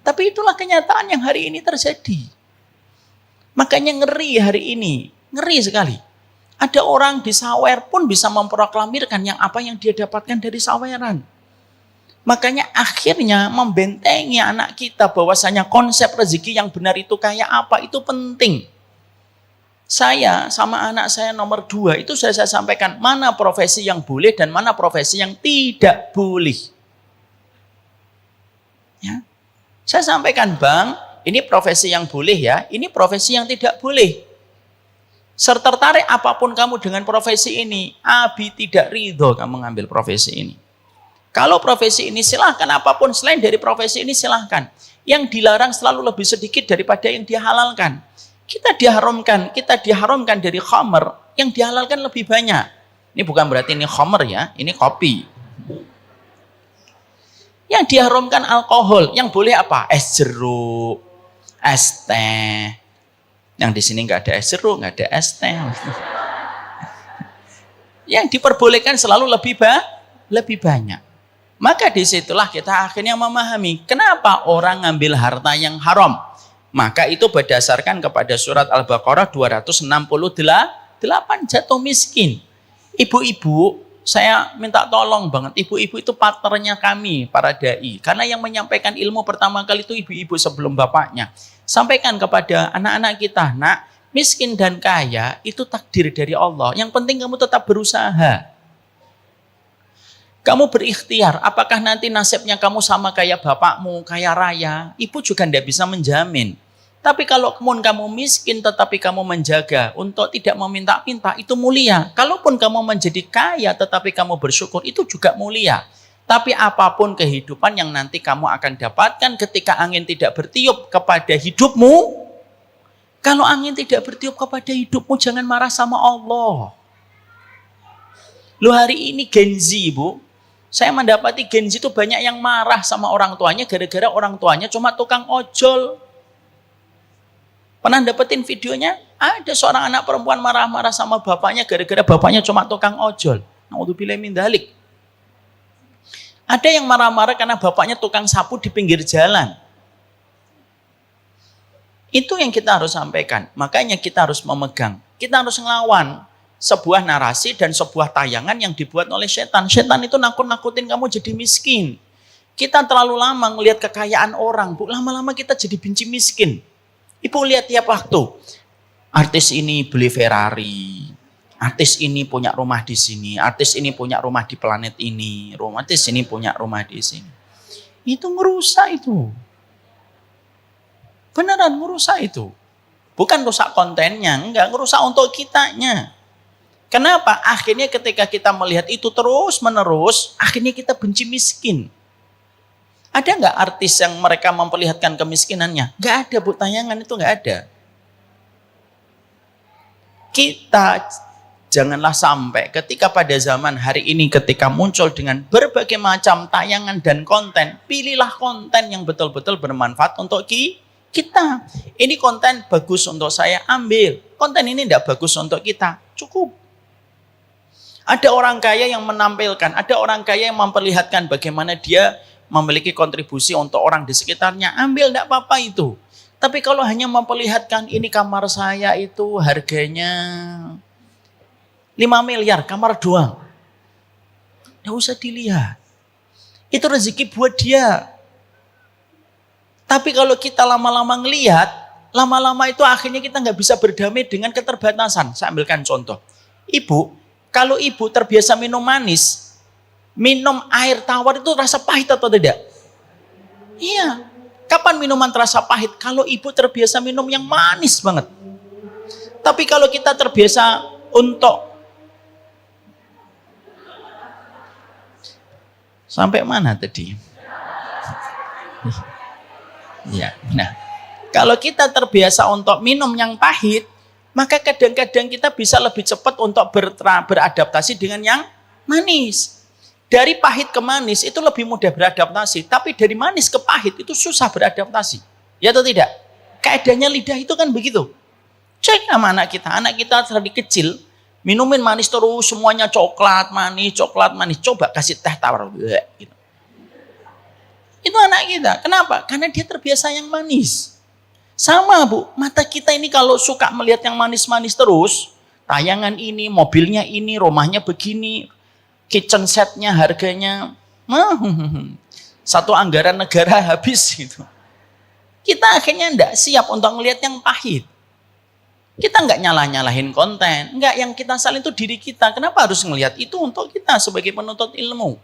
A: Tapi itulah kenyataan yang hari ini terjadi. Makanya ngeri hari ini. Ngeri sekali. Ada orang di sawer pun bisa memproklamirkan apa yang dia dapatkan dari saweran. Makanya akhirnya membentengi anak kita bahwasanya konsep rezeki yang benar itu kayak apa itu penting. Saya sama anak saya nomor 2 itu saya sampaikan mana profesi yang boleh dan mana profesi yang tidak boleh. Ya. Saya sampaikan Bang, ini profesi yang boleh ya, ini profesi yang tidak boleh. Tertarik apapun kamu dengan profesi ini, Abi tidak ridho kamu mengambil profesi ini. Kalau profesi ini silahkan, apapun selain dari profesi ini silahkan. Yang dilarang selalu lebih sedikit daripada yang dihalalkan. Kita diharamkan dari khamr, yang dihalalkan lebih banyak. Ini bukan berarti ini khamr ya, ini kopi. Yang diharamkan alkohol, yang boleh apa? Es jeruk, es teh. Yang di sini nggak ada es jeruk, nggak ada es teh. Yang diperbolehkan selalu lebih banyak. Maka disitulah kita akhirnya memahami kenapa orang ngambil harta yang haram. Maka itu berdasarkan kepada surat Al-Baqarah 268, jatuh miskin. Ibu-ibu, saya minta tolong banget, ibu-ibu itu partnernya kami, para dai. Karena yang menyampaikan ilmu pertama kali itu ibu-ibu sebelum bapaknya. Sampaikan kepada anak-anak kita, nak, miskin dan kaya itu takdir dari Allah. Yang penting kamu tetap berusaha. Kamu berikhtiar, apakah nanti nasibnya kamu sama kayak bapakmu, kaya raya? Ibu juga tidak bisa menjamin. Tapi kalau kamu miskin tetapi kamu menjaga untuk tidak meminta-minta, itu mulia. Kalaupun kamu menjadi kaya tetapi kamu bersyukur, itu juga mulia. Tapi apapun kehidupan yang nanti kamu akan dapatkan ketika angin tidak bertiup kepada hidupmu, kalau angin tidak bertiup kepada hidupmu, jangan marah sama Allah. Loh, hari ini Gen Z, Bu. Saya mendapati Gen Z itu banyak yang marah sama orang tuanya gara-gara orang tuanya cuma tukang ojol. Pernah dapetin videonya? Ada seorang anak perempuan marah-marah sama bapaknya gara-gara bapaknya cuma tukang ojol. Naudzubillah min dzalik. Ada yang marah-marah karena bapaknya tukang sapu di pinggir jalan. Itu yang kita harus sampaikan. Makanya kita harus memegang. Kita harus ngelawan sebuah narasi dan sebuah tayangan yang dibuat oleh setan. Setan itu nakut-nakutin kamu jadi miskin. Kita terlalu lama ngelihat kekayaan orang, Bu. Lama-lama kita jadi benci miskin. Ibu lihat tiap waktu. Artis ini beli Ferrari. Artis ini punya rumah di sini. Artis ini punya rumah di planet ini. Artis ini punya rumah di sini. Itu ngerusak itu. Beneran ngerusak itu. Bukan rusak kontennya, enggak. Ngerusak untuk kitanya. Kenapa? Akhirnya ketika kita melihat itu terus menerus, akhirnya kita benci miskin. Ada nggak artis yang mereka memperlihatkan kemiskinannya? Nggak ada, Bu. Tayangan itu nggak ada. Kita janganlah sampai ketika pada zaman hari ini ketika muncul dengan berbagai macam tayangan dan konten, pilihlah konten yang betul-betul bermanfaat untuk kita. Ini konten bagus untuk saya, ambil. Konten ini tidak bagus untuk kita, cukup. Ada orang kaya yang menampilkan, ada orang kaya yang memperlihatkan bagaimana dia memiliki kontribusi untuk orang di sekitarnya. Ambil, tidak apa-apa itu. Tapi kalau hanya memperlihatkan ini kamar saya itu harganya 5 miliar, kamar doang. Tidak usah dilihat. Itu rezeki buat dia. Tapi kalau kita lama-lama ngelihat, lama-lama itu akhirnya kita nggak bisa berdamai dengan keterbatasan. Saya ambilkan contoh. Ibu, kalau ibu terbiasa minum manis, minum air tawar itu rasa pahit atau tidak? Iya. Kapan minuman terasa pahit? Kalau ibu terbiasa minum yang manis banget. Tapi kalau kita terbiasa untuk sampai mana tadi? Ya, nah, kalau kita terbiasa untuk minum yang pahit, maka kadang-kadang kita bisa lebih cepat untuk beradaptasi dengan yang manis. Dari pahit ke manis itu lebih mudah beradaptasi, tapi dari manis ke pahit itu susah beradaptasi. Ya atau tidak? Kaedahnya lidah itu kan begitu. Cek sama anak kita dari kecil minumin manis terus, semuanya coklat manis. Coba kasih teh tawar, gitu. Itu anak kita. Kenapa? Karena dia terbiasa yang manis. Sama, Bu, mata kita ini kalau suka melihat yang manis-manis terus, tayangan ini, mobilnya ini, rumahnya begini, kitchen setnya harganya, satu anggaran negara habis gitu. Kita akhirnya enggak siap untuk melihat yang pahit. Kita enggak nyalah-nyalahin konten, enggak, yang kita salin itu diri kita. Kenapa harus melihat itu untuk kita sebagai penuntut ilmu?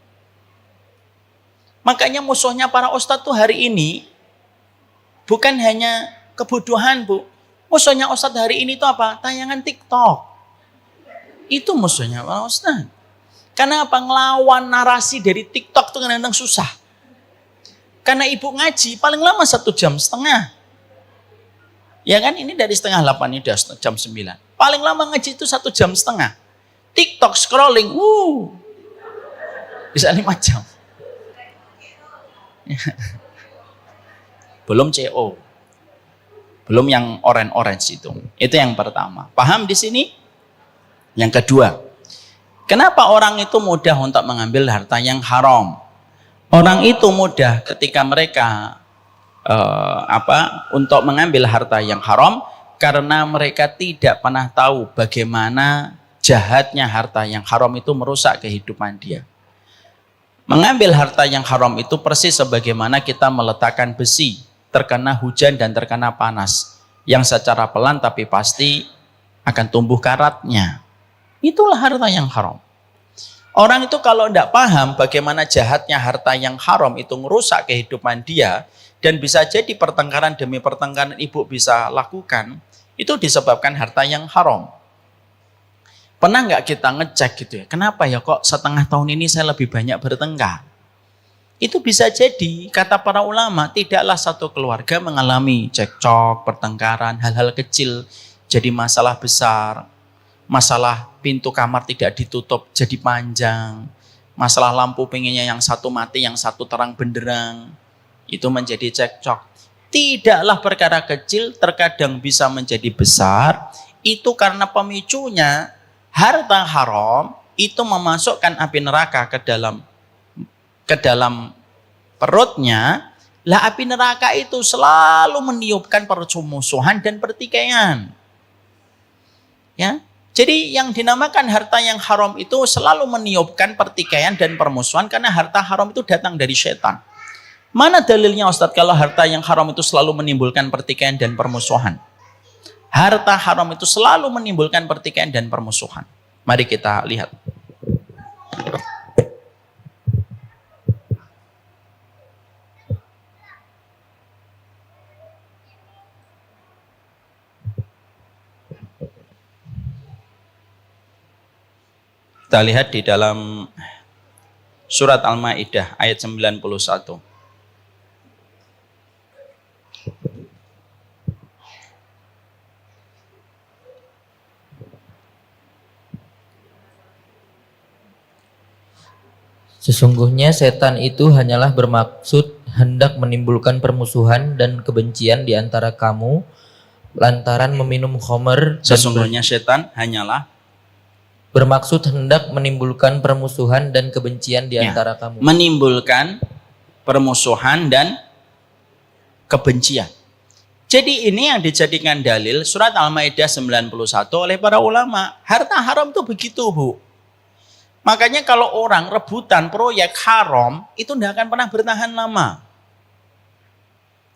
A: Makanya musuhnya para ustadz tuh hari ini bukan hanya kebodohan, Bu. Musuhnya Ustadz hari ini itu apa? Tayangan TikTok. Itu musuhnya Pak Ustadz. Karena apa? Ngelawan narasi dari TikTok itu kadang-kadang susah. Karena ibu ngaji paling lama 1,5 jam. Ya kan, ini dari setengah 8 ini udah jam 9. Paling lama ngaji itu 1,5 jam. TikTok scrolling, bisa 5 jam. Belum CO. Belum yang orange itu. Itu yang pertama. Paham di sini? Yang kedua, kenapa orang itu mudah untuk mengambil harta yang haram? Orang itu mudah ketika mereka untuk mengambil harta yang haram karena mereka tidak pernah tahu bagaimana jahatnya harta yang haram itu merusak kehidupan dia. Mengambil harta yang haram itu persis sebagaimana kita meletakkan besi terkena hujan dan terkena panas yang secara pelan tapi pasti akan tumbuh karatnya. Itulah harta yang haram. Orang itu kalau tidak paham bagaimana jahatnya harta yang haram itu merusak kehidupan dia, dan bisa jadi pertengkaran demi pertengkaran ibu bisa lakukan, itu disebabkan harta yang haram. Pernah nggak kita ngecek gitu ya, kenapa ya kok setengah tahun ini saya lebih banyak bertengkar? Itu bisa jadi, kata para ulama, tidaklah satu keluarga mengalami cekcok, pertengkaran, hal-hal kecil jadi masalah besar. Masalah pintu kamar tidak ditutup jadi panjang. Masalah lampu pengennya yang satu mati, yang satu terang benderang. Itu menjadi cekcok. Tidaklah perkara kecil terkadang bisa menjadi besar. Itu karena pemicunya harta haram itu memasukkan api neraka ke dalam perutnya. Lah api neraka itu selalu meniupkan permusuhan dan pertikaian. Ya. Jadi yang dinamakan harta yang haram itu selalu meniupkan pertikaian dan permusuhan karena harta haram itu datang dari setan. Mana dalilnya Ustadz kalau harta yang haram itu selalu menimbulkan pertikaian dan permusuhan? Harta haram itu selalu menimbulkan pertikaian dan permusuhan. Mari kita lihat. Kita lihat di dalam surat Al-Maidah ayat 91.
C: Sesungguhnya setan itu hanyalah bermaksud hendak menimbulkan permusuhan dan kebencian di antara kamu lantaran meminum khamr.
A: Sesungguhnya setan hanyalah
C: bermaksud hendak menimbulkan permusuhan dan kebencian di antara kamu.
A: Menimbulkan permusuhan dan kebencian. Jadi ini yang dijadikan dalil surat Al-Maidah 91 oleh para ulama. Harta haram itu begitu, Bu. Makanya kalau orang rebutan proyek haram, itu tidak akan pernah bertahan lama.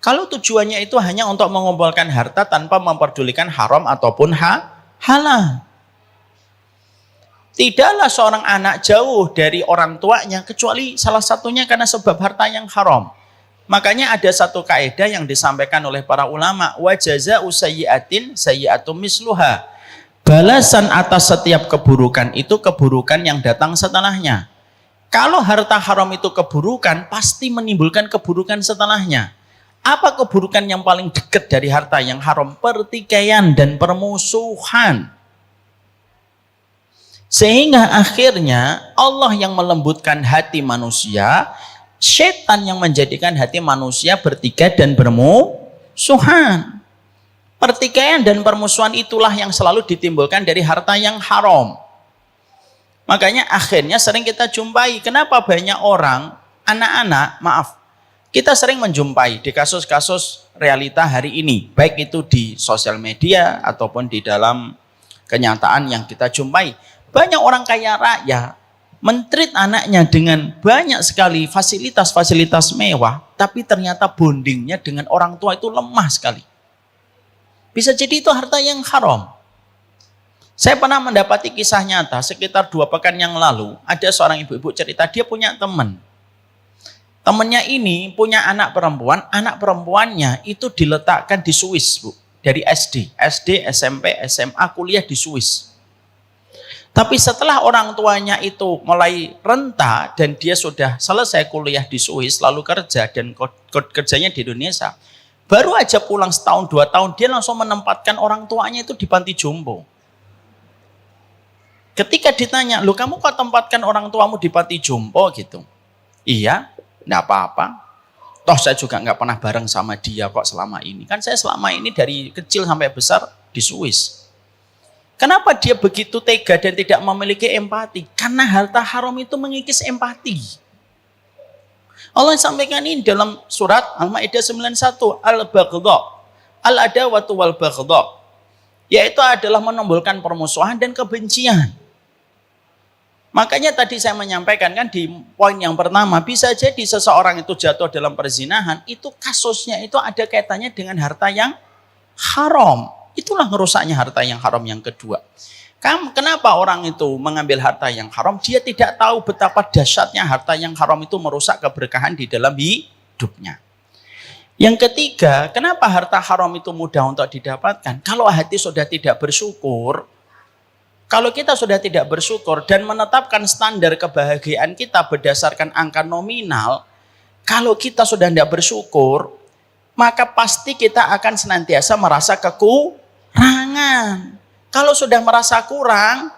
A: Kalau tujuannya itu hanya untuk mengumpulkan harta tanpa memperdulikan haram ataupun halal. Tidaklah seorang anak jauh dari orang tuanya kecuali salah satunya karena sebab harta yang haram. Makanya ada satu kaidah yang disampaikan oleh para ulama, wa jazaa'u sayyi'atin sayyi'atum misluha. Balasan atas setiap keburukan itu keburukan yang datang setelahnya. Kalau harta haram itu keburukan, pasti menimbulkan keburukan setelahnya. Apa keburukan yang paling dekat dari harta yang haram? Pertikaian dan permusuhan. Sehingga akhirnya Allah yang melembutkan hati manusia, setan yang menjadikan hati manusia bertikai dan bermusuhan. Pertikaian dan permusuhan itulah yang selalu ditimbulkan dari harta yang haram. Makanya akhirnya sering kita jumpai, kenapa banyak orang, anak-anak, kita sering menjumpai di kasus-kasus realita hari ini, baik itu di sosial media ataupun di dalam kenyataan yang kita jumpai. Banyak orang kaya raya mentreat anaknya dengan banyak sekali fasilitas-fasilitas mewah, tapi ternyata bondingnya dengan orang tua itu lemah sekali. Bisa jadi itu harta yang haram. Saya pernah mendapati kisah nyata sekitar 2 pekan yang lalu, ada seorang ibu-ibu cerita dia punya teman. Temannya ini punya anak perempuan, anak perempuannya itu diletakkan di Swiss, Bu. dari SD, SMP, SMA, kuliah di Swiss. Tapi setelah orang tuanya itu mulai renta dan dia sudah selesai kuliah di Swiss, lalu kerja dan kerjanya di Indonesia, baru aja pulang setahun 2 tahun, dia langsung menempatkan orang tuanya itu di panti jompo. Ketika ditanya, loh kamu kok tempatkan orang tuamu di panti jompo gitu? Iya, enggak apa-apa. Toh saya juga nggak pernah bareng sama dia kok selama ini. Kan saya selama ini dari kecil sampai besar di Swiss. Kenapa dia begitu tega dan tidak memiliki empati? Karena harta haram itu mengikis empati. Allah sampaikan ini dalam surat Al-Maidah 91, Al-Baghdha, Al-Adawatu wal-Baghdha, yaitu adalah menimbulkan permusuhan dan kebencian. Makanya tadi saya menyampaikan kan di poin yang pertama, bisa jadi seseorang itu jatuh dalam perzinahan, itu kasusnya itu ada kaitannya dengan harta yang haram. Itulah ngerusaknya harta yang haram yang kedua. Kenapa orang itu mengambil harta yang haram? Dia tidak tahu betapa dahsyatnya harta yang haram itu merusak keberkahan di dalam hidupnya. Yang ketiga, kenapa harta haram itu mudah untuk didapatkan? Kalau hati sudah tidak bersyukur, kalau kita sudah tidak bersyukur dan menetapkan standar kebahagiaan kita berdasarkan angka nominal, kalau kita sudah tidak bersyukur, maka pasti kita akan senantiasa merasa kekurangan. Kalau sudah merasa kurang,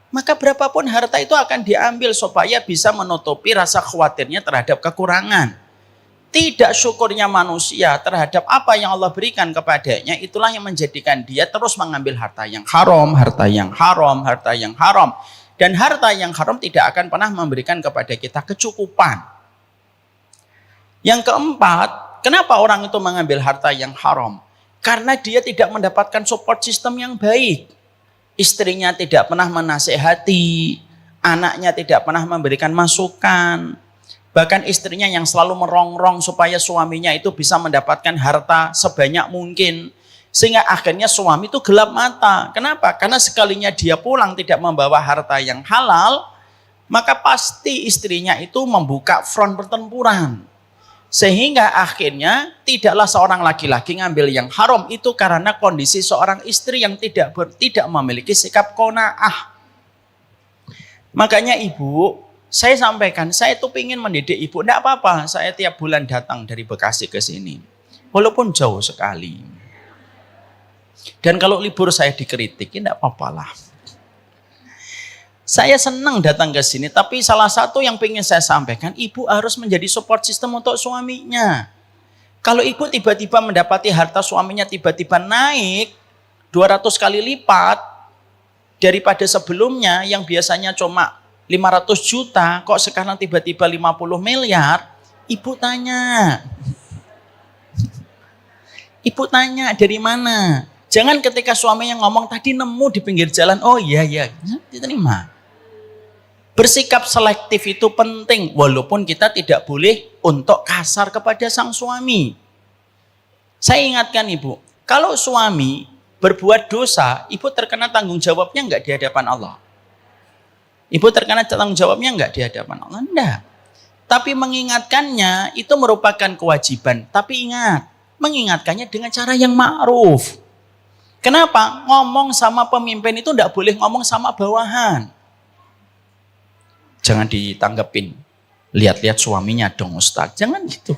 A: maka berapapun harta itu akan diambil supaya bisa menutupi rasa khawatirnya terhadap kekurangan. Tidak syukurnya manusia terhadap apa yang Allah berikan kepadanya, itulah yang menjadikan dia terus mengambil harta yang haram, harta yang haram, harta yang haram. Dan harta yang haram tidak akan pernah memberikan kepada kita kecukupan. Yang keempat, kenapa orang itu mengambil harta yang haram? Karena dia tidak mendapatkan support system yang baik. Istrinya tidak pernah menasehati, anaknya tidak pernah memberikan masukan. Bahkan istrinya yang selalu merongrong supaya suaminya itu bisa mendapatkan harta sebanyak mungkin. Sehingga akhirnya suami itu gelap mata. Kenapa? Karena sekalinya dia pulang tidak membawa harta yang halal, maka pasti istrinya itu membuka front pertempuran. Sehingga akhirnya tidaklah seorang laki-laki ngambil yang haram itu karena kondisi seorang istri yang tidak memiliki sikap qanaah. Makanya ibu, saya sampaikan, saya tuh ingin mendidik ibu. Tidak apa-apa, saya tiap bulan datang dari Bekasi ke sini. Walaupun jauh sekali. Dan kalau libur saya dikritik, tidak apa-apa lah. Saya senang datang ke sini, tapi salah satu yang ingin saya sampaikan, ibu harus menjadi support system untuk suaminya. Kalau ibu tiba-tiba mendapati harta suaminya tiba-tiba naik 200 kali lipat daripada sebelumnya yang biasanya cuma 500 juta, kok sekarang tiba-tiba 50 miliar, ibu tanya. Ibu tanya dari mana? Jangan ketika suaminya ngomong tadi nemu di pinggir jalan, oh iya, diterima. Bersikap selektif itu penting, walaupun kita tidak boleh untuk kasar kepada sang suami. Saya ingatkan ibu, kalau suami berbuat dosa, ibu terkena tanggung jawabnya enggak di hadapan Allah? Ibu terkena tanggung jawabnya enggak di hadapan Allah? Enggak. Tapi mengingatkannya itu merupakan kewajiban. Tapi ingat, mengingatkannya dengan cara yang ma'ruf. Kenapa? Ngomong sama pemimpin itu enggak boleh ngomong sama bawahan. Jangan ditanggepin. Lihat-lihat suaminya dong Ustaz. Jangan gitu.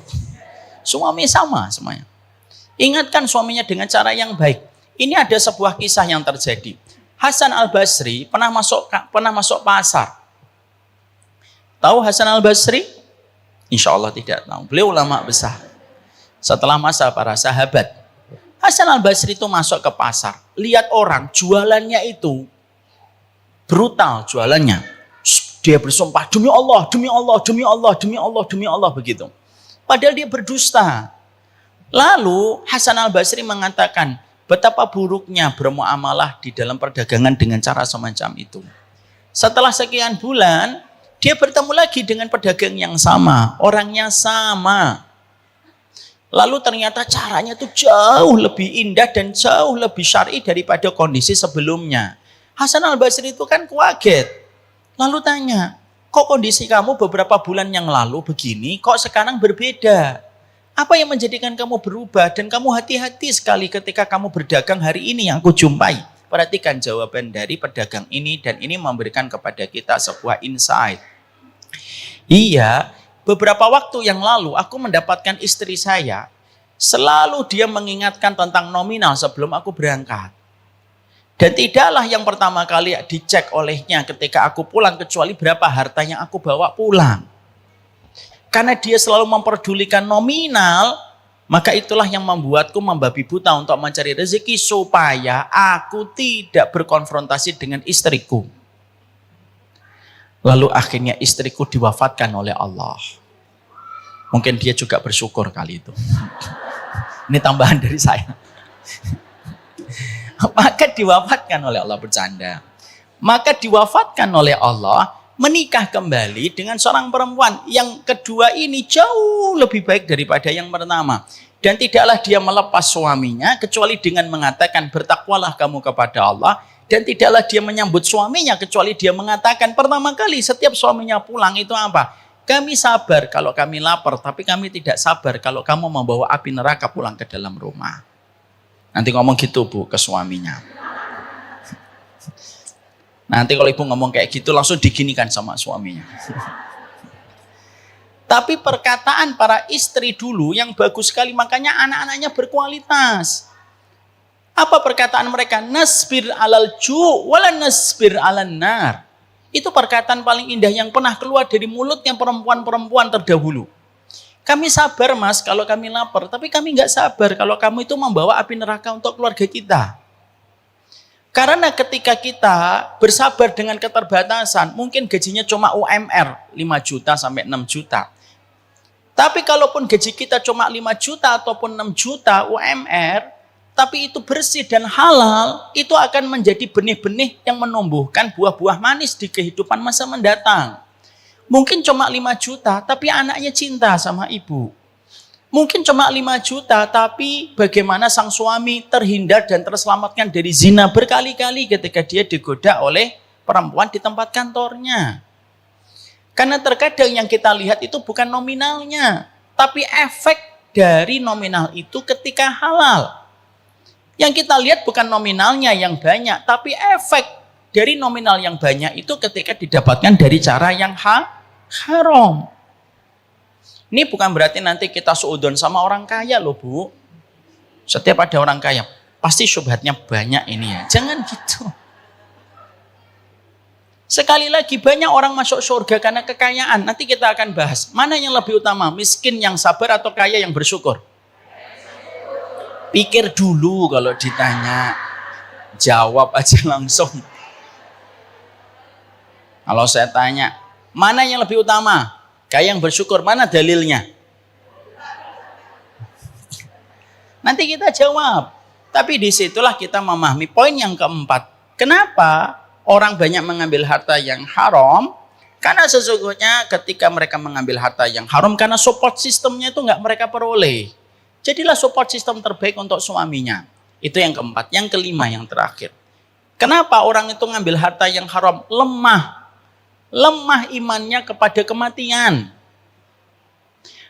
A: Suami sama semuanya. Ingatkan suaminya dengan cara yang baik. Ini ada sebuah kisah yang terjadi. Hasan Al-Basri pernah masuk pasar. Tahu Hasan Al-Basri? Insya Allah tidak tahu. Beliau ulama besar. Setelah masa para sahabat. Hasan Al-Basri itu masuk ke pasar. Lihat orang jualannya itu brutal jualannya. Dia bersumpah, demi Allah, demi Allah, demi Allah, demi Allah, demi Allah, begitu. Padahal dia berdusta. Lalu Hasan Al-Basri mengatakan, betapa buruknya bermuamalah di dalam perdagangan dengan cara semacam itu. Setelah sekian bulan, dia bertemu lagi dengan pedagang yang sama, orangnya sama. Lalu ternyata caranya itu jauh lebih indah dan jauh lebih syar'i daripada kondisi sebelumnya. Hasan Al-Basri itu kan kaget. Lalu tanya, kok kondisi kamu beberapa bulan yang lalu begini, kok sekarang berbeda? Apa yang menjadikan kamu berubah dan kamu hati-hati sekali ketika kamu berdagang hari ini yang aku jumpai? Perhatikan jawaban dari pedagang ini dan ini memberikan kepada kita sebuah insight. Iya, beberapa waktu yang lalu aku mendapatkan istri saya, selalu dia mengingatkan tentang nominal sebelum aku berangkat. Dan tidaklah yang pertama kali dicek olehnya ketika aku pulang kecuali berapa harta yang aku bawa pulang. Karena dia selalu memperdulikan nominal, maka itulah yang membuatku membabi buta untuk mencari rezeki supaya aku tidak berkonfrontasi dengan istriku. Lalu akhirnya istriku diwafatkan oleh Allah. Mungkin dia juga bersyukur kali itu. Ini tambahan dari saya. Maka diwafatkan oleh Allah, bercanda. Maka diwafatkan oleh Allah, menikah kembali dengan seorang perempuan. Yang kedua ini jauh lebih baik daripada yang pertama. Dan tidaklah dia melepas suaminya kecuali dengan mengatakan bertakwalah kamu kepada Allah. Dan tidaklah dia menyambut suaminya kecuali dia mengatakan pertama kali setiap suaminya pulang itu apa? Kami sabar kalau kami lapar, tapi kami tidak sabar kalau kamu membawa api neraka pulang ke dalam rumah. Nanti ngomong gitu Bu ke suaminya. Nanti kalau ibu ngomong kayak gitu langsung diginikan sama suaminya. Tapi perkataan para istri dulu yang bagus sekali, makanya anak-anaknya berkualitas. Apa perkataan mereka? Nasbir alal ju' wala nasbir alan nar. Itu perkataan paling indah yang pernah keluar dari mulutnya perempuan-perempuan terdahulu. Kami sabar mas kalau kami lapar, tapi kami nggak sabar kalau kamu itu membawa api neraka untuk keluarga kita. Karena ketika kita bersabar dengan keterbatasan, mungkin gajinya cuma UMR 5 juta sampai 6 juta. Tapi kalaupun gaji kita cuma 5 juta ataupun 6 juta UMR, tapi itu bersih dan halal, itu akan menjadi benih-benih yang menumbuhkan buah-buah manis di kehidupan masa mendatang. Mungkin cuma 5 juta, tapi anaknya cinta sama ibu. Mungkin cuma 5 juta, tapi bagaimana sang suami terhindar dan terselamatkan dari zina berkali-kali ketika dia digoda oleh perempuan di tempat kantornya. Karena terkadang yang kita lihat itu bukan nominalnya, tapi efek dari nominal itu ketika halal. Yang kita lihat bukan nominalnya yang banyak, tapi efek dari nominal yang banyak itu ketika didapatkan dari cara yang haram. Ini bukan berarti nanti kita suudon sama orang kaya loh Bu. Setiap ada orang kaya, pasti syubhatnya banyak ini ya. Jangan gitu. Sekali lagi banyak orang masuk surga karena kekayaan. Nanti kita akan bahas, mana yang lebih utama, miskin yang sabar atau kaya yang bersyukur? Pikir dulu kalau ditanya. Jawab aja langsung. Kalau saya tanya, mana yang lebih utama? Kaya yang bersyukur, mana dalilnya? Nanti kita jawab. Tapi disitulah kita memahami poin yang keempat. Kenapa orang banyak mengambil harta yang haram? Karena sesungguhnya ketika mereka mengambil harta yang haram, karena support sistemnya itu nggak mereka peroleh. Jadilah support sistem terbaik untuk suaminya. Itu yang keempat. Yang kelima, yang terakhir. Kenapa orang itu ngambil harta yang haram? Lemah imannya kepada kematian.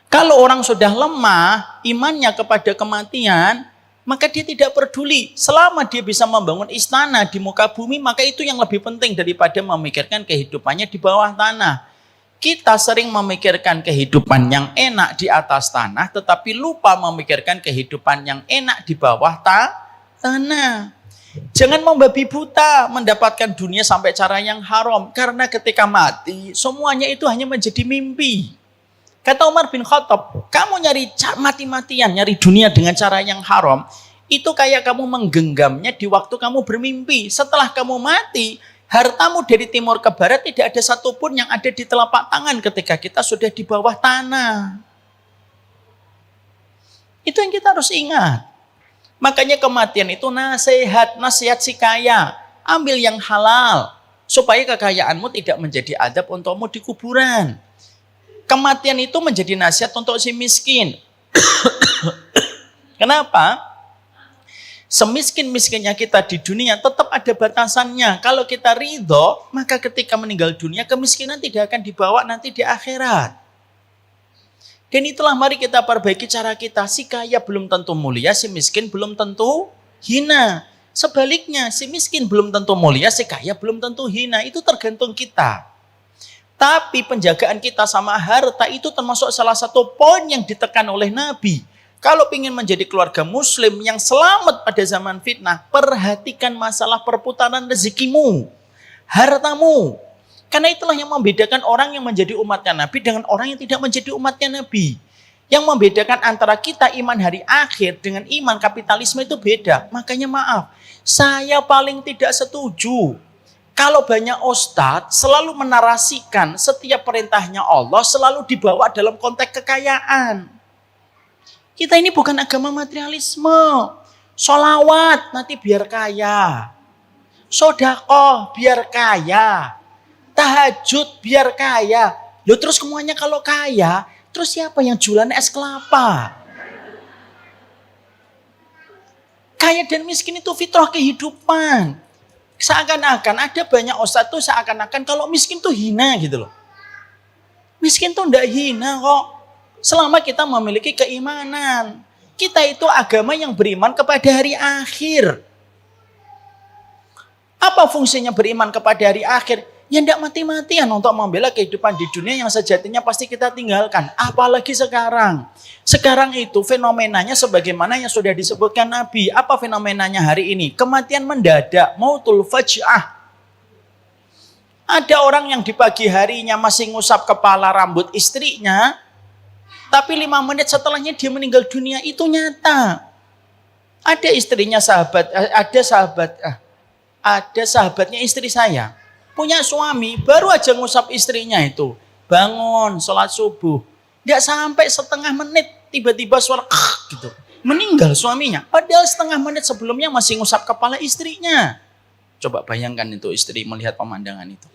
A: Kalau orang sudah lemah imannya kepada kematian, maka dia tidak peduli. Selama dia bisa membangun istana di muka bumi, maka itu yang lebih penting daripada memikirkan kehidupannya di bawah tanah. Kita sering memikirkan kehidupan yang enak di atas tanah, tetapi lupa memikirkan kehidupan yang enak di bawah tanah. Jangan membabi buta mendapatkan dunia sampai cara yang haram. Karena ketika mati, semuanya itu hanya menjadi mimpi. Kata Umar bin Khattab, kamu nyari mati-matian, nyari dunia dengan cara yang haram, itu kayak kamu menggenggamnya di waktu kamu bermimpi. Setelah kamu mati, hartamu dari timur ke barat tidak ada satupun yang ada di telapak tangan ketika kita sudah di bawah tanah. Itu yang kita harus ingat. Makanya kematian itu nasihat si kaya. Ambil yang halal, supaya kekayaanmu tidak menjadi adab untukmu di kuburan. Kematian itu menjadi nasihat untuk si miskin. Kenapa? Semiskin-miskinnya kita di dunia tetap ada batasannya. Kalau kita ridho, maka ketika meninggal dunia kemiskinan tidak akan dibawa nanti di akhirat. Dan itulah mari kita perbaiki cara kita. Si kaya belum tentu mulia, si miskin belum tentu hina. Sebaliknya, si miskin belum tentu mulia, si kaya belum tentu hina. Itu tergantung kita. Tapi penjagaan kita sama harta itu termasuk salah satu poin yang ditekan oleh Nabi. Kalau ingin menjadi keluarga muslim yang selamat pada zaman fitnah, perhatikan masalah perputaran rezekimu, hartamu. Karena itulah yang membedakan orang yang menjadi umatnya Nabi dengan orang yang tidak menjadi umatnya Nabi. Yang membedakan antara kita iman hari akhir dengan iman kapitalisme itu beda. Makanya maaf, saya paling tidak setuju kalau banyak ustadz selalu menarasikan setiap perintahnya Allah selalu dibawa dalam konteks kekayaan. Kita ini bukan agama materialisme. Sholawat nanti biar kaya. Sodakoh biar kaya. Tahajud biar kaya. Loh terus semuanya kalau kaya, terus siapa yang jualan es kelapa? Kaya dan miskin itu fitrah kehidupan. Seakan-akan ada banyak ustadz tuh seakan-akan kalau miskin tuh hina gitu loh. Miskin tuh enggak hina kok. Selama kita memiliki keimanan. Kita itu agama yang beriman kepada hari akhir. Apa fungsinya beriman kepada hari akhir? Ya enggak mati-matian untuk membela kehidupan di dunia yang sejatinya pasti kita tinggalkan. Apalagi sekarang. Sekarang itu fenomenanya sebagaimana yang sudah disebutkan Nabi. Apa fenomenanya hari ini? Kematian mendadak, mautul faj'ah. Ada orang yang di pagi harinya masih ngusap kepala rambut istrinya, tapi 5 menit setelahnya dia meninggal dunia. Itu nyata. Ada istrinya ada sahabatnya istri saya. Punya suami, baru aja ngusap istrinya itu. Bangun, sholat subuh. Nggak sampai setengah menit, tiba-tiba suara gitu. Meninggal suaminya. Padahal setengah menit sebelumnya masih ngusap kepala istrinya. Coba bayangkan itu istri melihat pemandangan itu.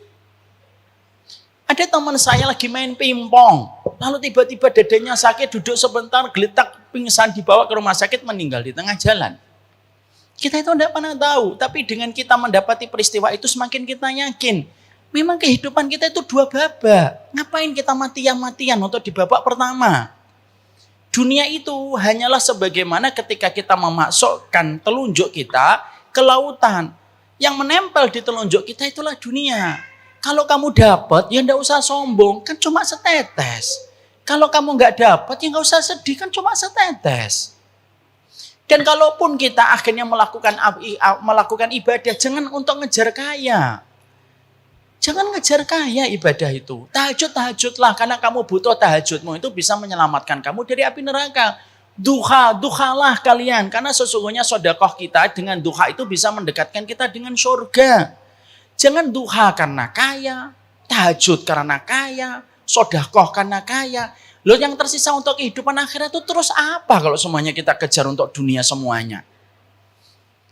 A: Ada teman saya lagi main pingpong. Lalu tiba-tiba dadanya sakit, duduk sebentar, geletak, pingsan, dibawa ke rumah sakit, meninggal di tengah jalan. Kita itu tidak pernah tahu. Tapi dengan kita mendapati peristiwa itu semakin kita yakin. Memang kehidupan kita itu 2 babak. Ngapain kita matian-matian untuk di babak pertama? Dunia itu hanyalah sebagaimana ketika kita memasukkan telunjuk kita ke lautan. Yang menempel di telunjuk kita itulah dunia. Kalau kamu dapat, ya enggak usah sombong. Kan cuma setetes. Kalau kamu enggak dapat, ya enggak usah sedih. Kan cuma setetes. Dan kalaupun kita akhirnya melakukan ibadah, jangan untuk ngejar kaya. Jangan ngejar kaya ibadah itu. Tahajudlah karena kamu butuh tahajudmu itu bisa menyelamatkan kamu dari api neraka. Duhalah kalian karena sesungguhnya sedekah kita dengan duha itu bisa mendekatkan kita dengan surga. Jangan duha karena kaya, tahajud karena kaya, sedekah karena kaya. Loh yang tersisa untuk kehidupan akhirat itu terus apa kalau semuanya kita kejar untuk dunia semuanya?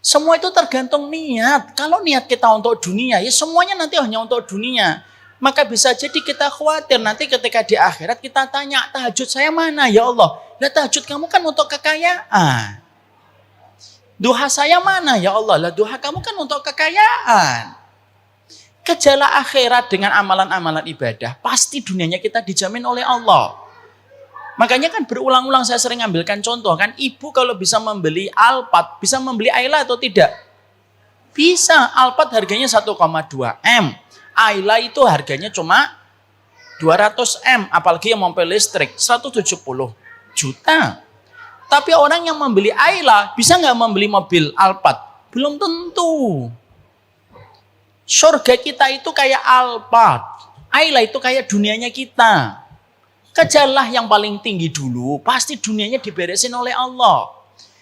A: Semua itu tergantung niat. Kalau niat kita untuk dunia, ya semuanya nanti hanya untuk dunia. Maka bisa jadi kita khawatir nanti ketika di akhirat kita tanya, tahajud saya mana ya Allah? Lah tahajud kamu kan untuk kekayaan. Duha saya mana ya Allah? Lah duha kamu kan untuk kekayaan. Kejarlah akhirat dengan amalan-amalan ibadah. Pasti dunianya kita dijamin oleh Allah. Makanya kan berulang-ulang saya sering ambilkan contoh kan. Ibu kalau bisa membeli Alphard, bisa membeli Ayla atau tidak? Bisa. Alphard harganya 1,2 M. Ayla itu harganya cuma 200 M. Apalagi yang mobil listrik 170 juta. Tapi orang yang membeli Ayla bisa nggak membeli mobil Alphard? Belum tentu. Surga kita itu kayak Alphard. Ayla itu kayak dunianya kita. Kejarlah yang paling tinggi dulu, pasti dunianya diberesin oleh Allah.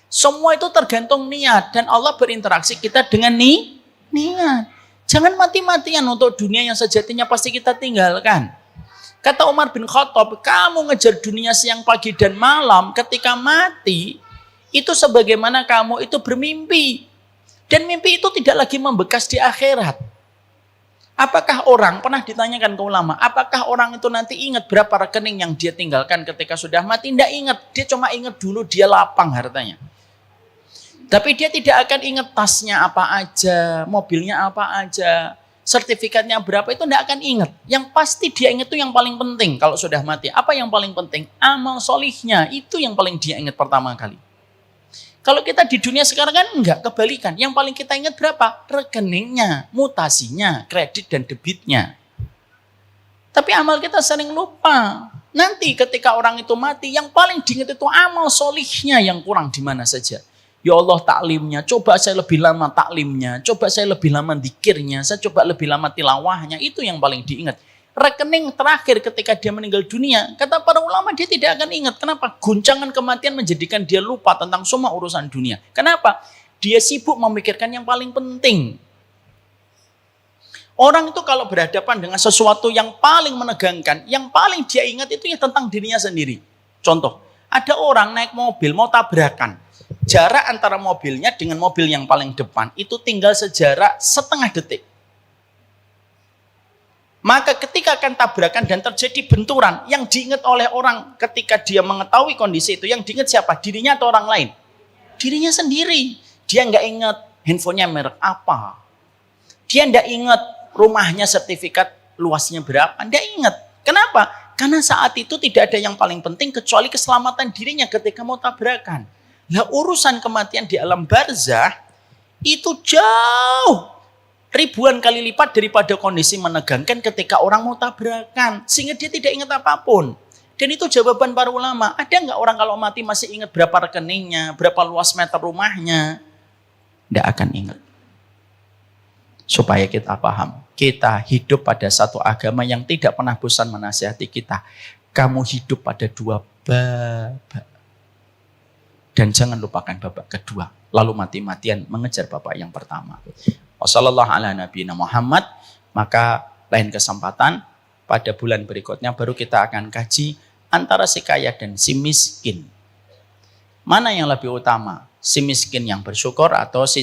A: Semua itu tergantung niat dan Allah berinteraksi kita dengan niat. Jangan mati-matian untuk dunia yang sejatinya pasti kita tinggalkan. Kata Umar bin Khattab, kamu ngejar dunia siang, pagi, dan malam, ketika mati, itu sebagaimana kamu itu bermimpi. Dan mimpi itu tidak lagi membekas di akhirat. Apakah orang, pernah ditanyakan ke ulama, apakah orang itu nanti ingat berapa rekening yang dia tinggalkan ketika sudah mati? Tidak ingat, dia cuma ingat dulu dia lapang hartanya. Tapi dia tidak akan ingat tasnya apa aja, mobilnya apa aja. sertifikatnya berapa itu tidak akan ingat. Yang pasti dia ingat itu yang paling penting kalau sudah mati. Apa yang paling penting? Amal solihnya, itu yang paling dia ingat pertama kali. Kalau kita di dunia sekarang kan enggak, kebalikan. Yang paling kita ingat berapa? Rekeningnya, mutasinya, kredit dan debitnya. Tapi amal kita sering lupa. Nanti ketika orang itu mati, yang paling diingat itu amal solihnya yang kurang di mana saja. Ya Allah, taklimnya, coba saya lebih lama taklimnya, coba saya lebih lama dzikirnya, saya coba lebih lama tilawahnya, itu yang paling diingat. Rekening terakhir ketika dia meninggal dunia, kata para ulama dia tidak akan ingat. Kenapa? Guncangan kematian menjadikan dia lupa tentang semua urusan dunia. Kenapa? Dia sibuk memikirkan yang paling penting. Orang itu kalau berhadapan dengan sesuatu yang paling menegangkan, yang paling dia ingat itu ya tentang dirinya sendiri. Contoh, ada orang naik mobil mau tabrakan. Jarak antara mobilnya dengan mobil yang paling depan itu tinggal sejarak setengah detik. Maka ketika akan tabrakan dan terjadi benturan, yang diingat oleh orang ketika dia mengetahui kondisi itu, yang diingat siapa? Dirinya atau orang lain? Dirinya sendiri. Dia nggak ingat handphonenya merek apa. Dia nggak ingat rumahnya sertifikat luasnya berapa. Nggak ingat. Kenapa? Karena saat itu tidak ada yang paling penting kecuali keselamatan dirinya ketika mau tabrakan. Nah, urusan kematian di alam barzah itu jauh ribuan kali lipat daripada kondisi menegangkan ketika orang mau tabrakan. Sehingga dia tidak ingat apapun. Dan itu jawaban para ulama. Ada nggak orang kalau mati masih ingat berapa rekeningnya, berapa luas meter rumahnya? Tidak akan ingat. Supaya kita paham. Kita hidup pada satu agama yang tidak pernah bosan menasihati kita. Kamu hidup pada dua babak. Dan jangan lupakan babak kedua. Lalu mati-matian mengejar babak yang pertama. Wassallallahu ala nabiyina Muhammad. Maka lain kesempatan pada bulan berikutnya baru kita akan kaji antara si kaya dan si miskin. Mana yang lebih utama? Si miskin yang bersyukur atau si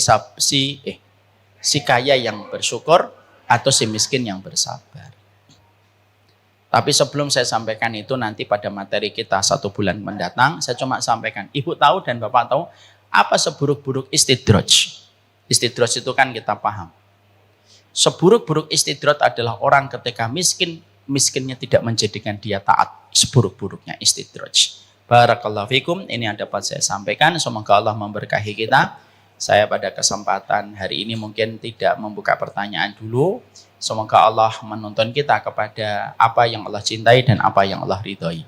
A: kaya yang bersyukur atau si miskin yang bersabar? Tapi sebelum saya sampaikan itu nanti pada materi kita 1 bulan mendatang, saya cuma sampaikan. Ibu tahu dan Bapak tahu apa seburuk-buruk istidraj? Istidraj itu kan kita paham. Seburuk-buruk istidraj adalah orang ketika miskinnya tidak menjadikan dia taat. Seburuk-buruknya istidraj. Barakallahu fikum, ini yang dapat saya sampaikan. Semoga Allah memberkahi kita. Saya pada kesempatan hari ini mungkin tidak membuka pertanyaan dulu. Semoga Allah menuntun kita kepada apa yang Allah cintai dan apa yang Allah ridhoi.